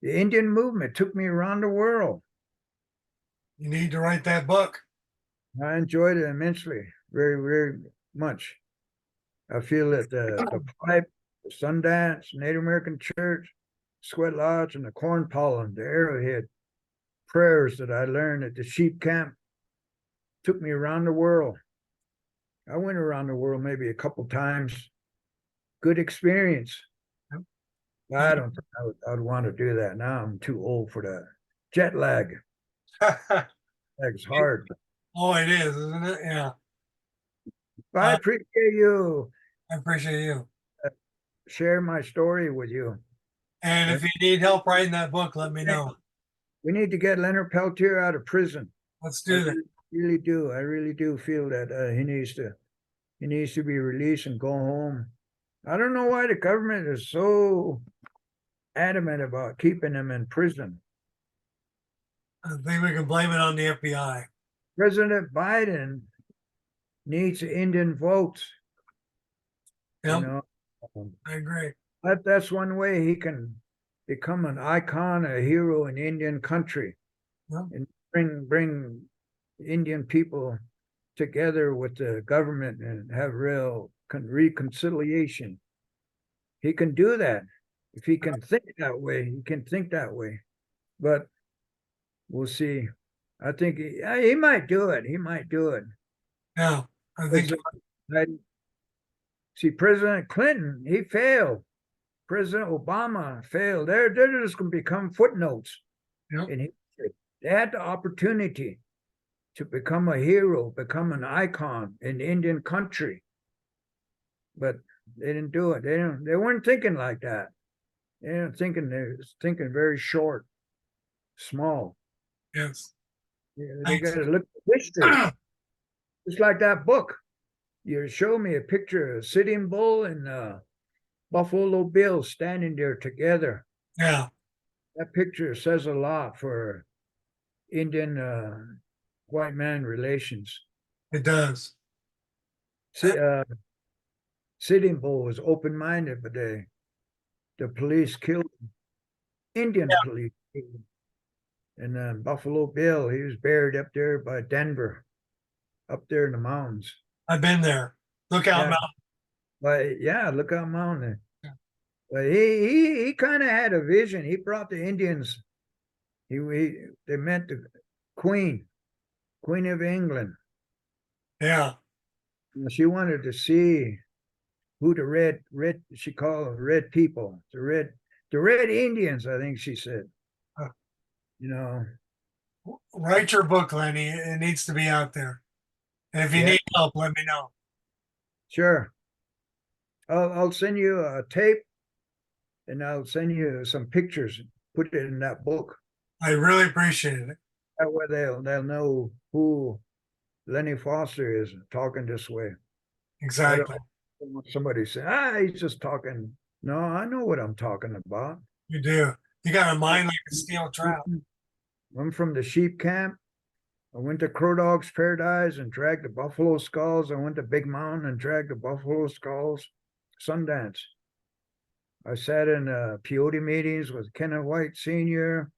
The Indian movement took me around the world. You need to write that book. I enjoyed it immensely, very, very much. I feel that the pipe, the Sundance, Native American Church, Sweat Lodge, and the corn pollen, the arrowhead prayers that I learned at the sheep camp took me around the world. I went around the world maybe a couple times. Good experience. I don't think I'd want to do that now. I'm too old for that. Jet lag. Lag's hard. Oh, it is, isn't it? Yeah. I appreciate you. I appreciate you. Share my story with you. And if you need help writing that book, let me know. We need to get Leonard Peltier out of prison. Let's do that. I really do feel that he needs to be released and go home. I don't know why the government is so adamant about keeping him in prison. I think we can blame it on the FBI. President Biden needs Indian votes. Yep, You know, I agree. that's one way he can become an icon, a hero in Indian country, Yep. and bring Indian people together with the government and have real reconciliation. He can do that if he can think that way. He can think that way, but we'll see. I think he might do it. He might do it. Yeah, I think See, President Clinton, he failed. President Obama failed. They're just going to become footnotes. Yep. In history. They had the opportunity to become a hero, become an icon in Indian country, but they didn't do it. They weren't thinking like that. They were thinking very short, small. yes. Yeah, they got to look at history. Just like that book. You show me a picture of Sitting Bull and Buffalo Bill standing there together. Yeah, That picture says a lot for Indian white man relations. it does. Sitting Bull was open-minded, but the police killed him. Indian police killed him. And then Buffalo Bill, he was buried up there by Denver, up there in the mountains. I've been there. Lookout Mountain. But yeah, Lookout Mountain. Yeah. But he kind of had a vision. He brought the Indians. They met the Queen of England. Yeah, She wanted to see who the red she called them red people, the red Indians, I think she said. Huh. You know. write your book, Lenny. It needs to be out there. And if you need help, let me know. Sure. I'll send you a tape, and I'll send you some pictures. Put it in that book. I really appreciate it. That way they'll know who Lenny Foster is talking this way. exactly. Somebody say, he's just talking. No, I know what I'm talking about. You do. You got a mind like a steel trap. I'm from the sheep camp. I went to Crow Dog's Paradise and dragged the buffalo skulls. I went to Big Mountain and dragged the buffalo skulls. Sundance. I sat in peyote meetings with Kenneth White Sr.,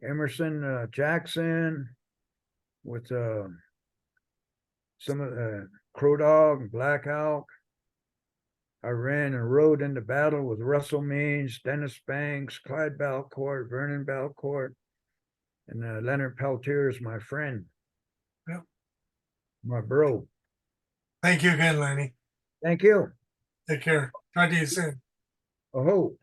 Emerson Jackson, with some of Crow Dog, Black Elk. I ran and rode into battle with Russell Means, Dennis Banks, Clyde Belcourt, Vernon Belcourt, and Leonard Peltier is my friend. Yep. My bro. Thank you again, Lenny. Thank you. Take care. Talk to you soon. Oh.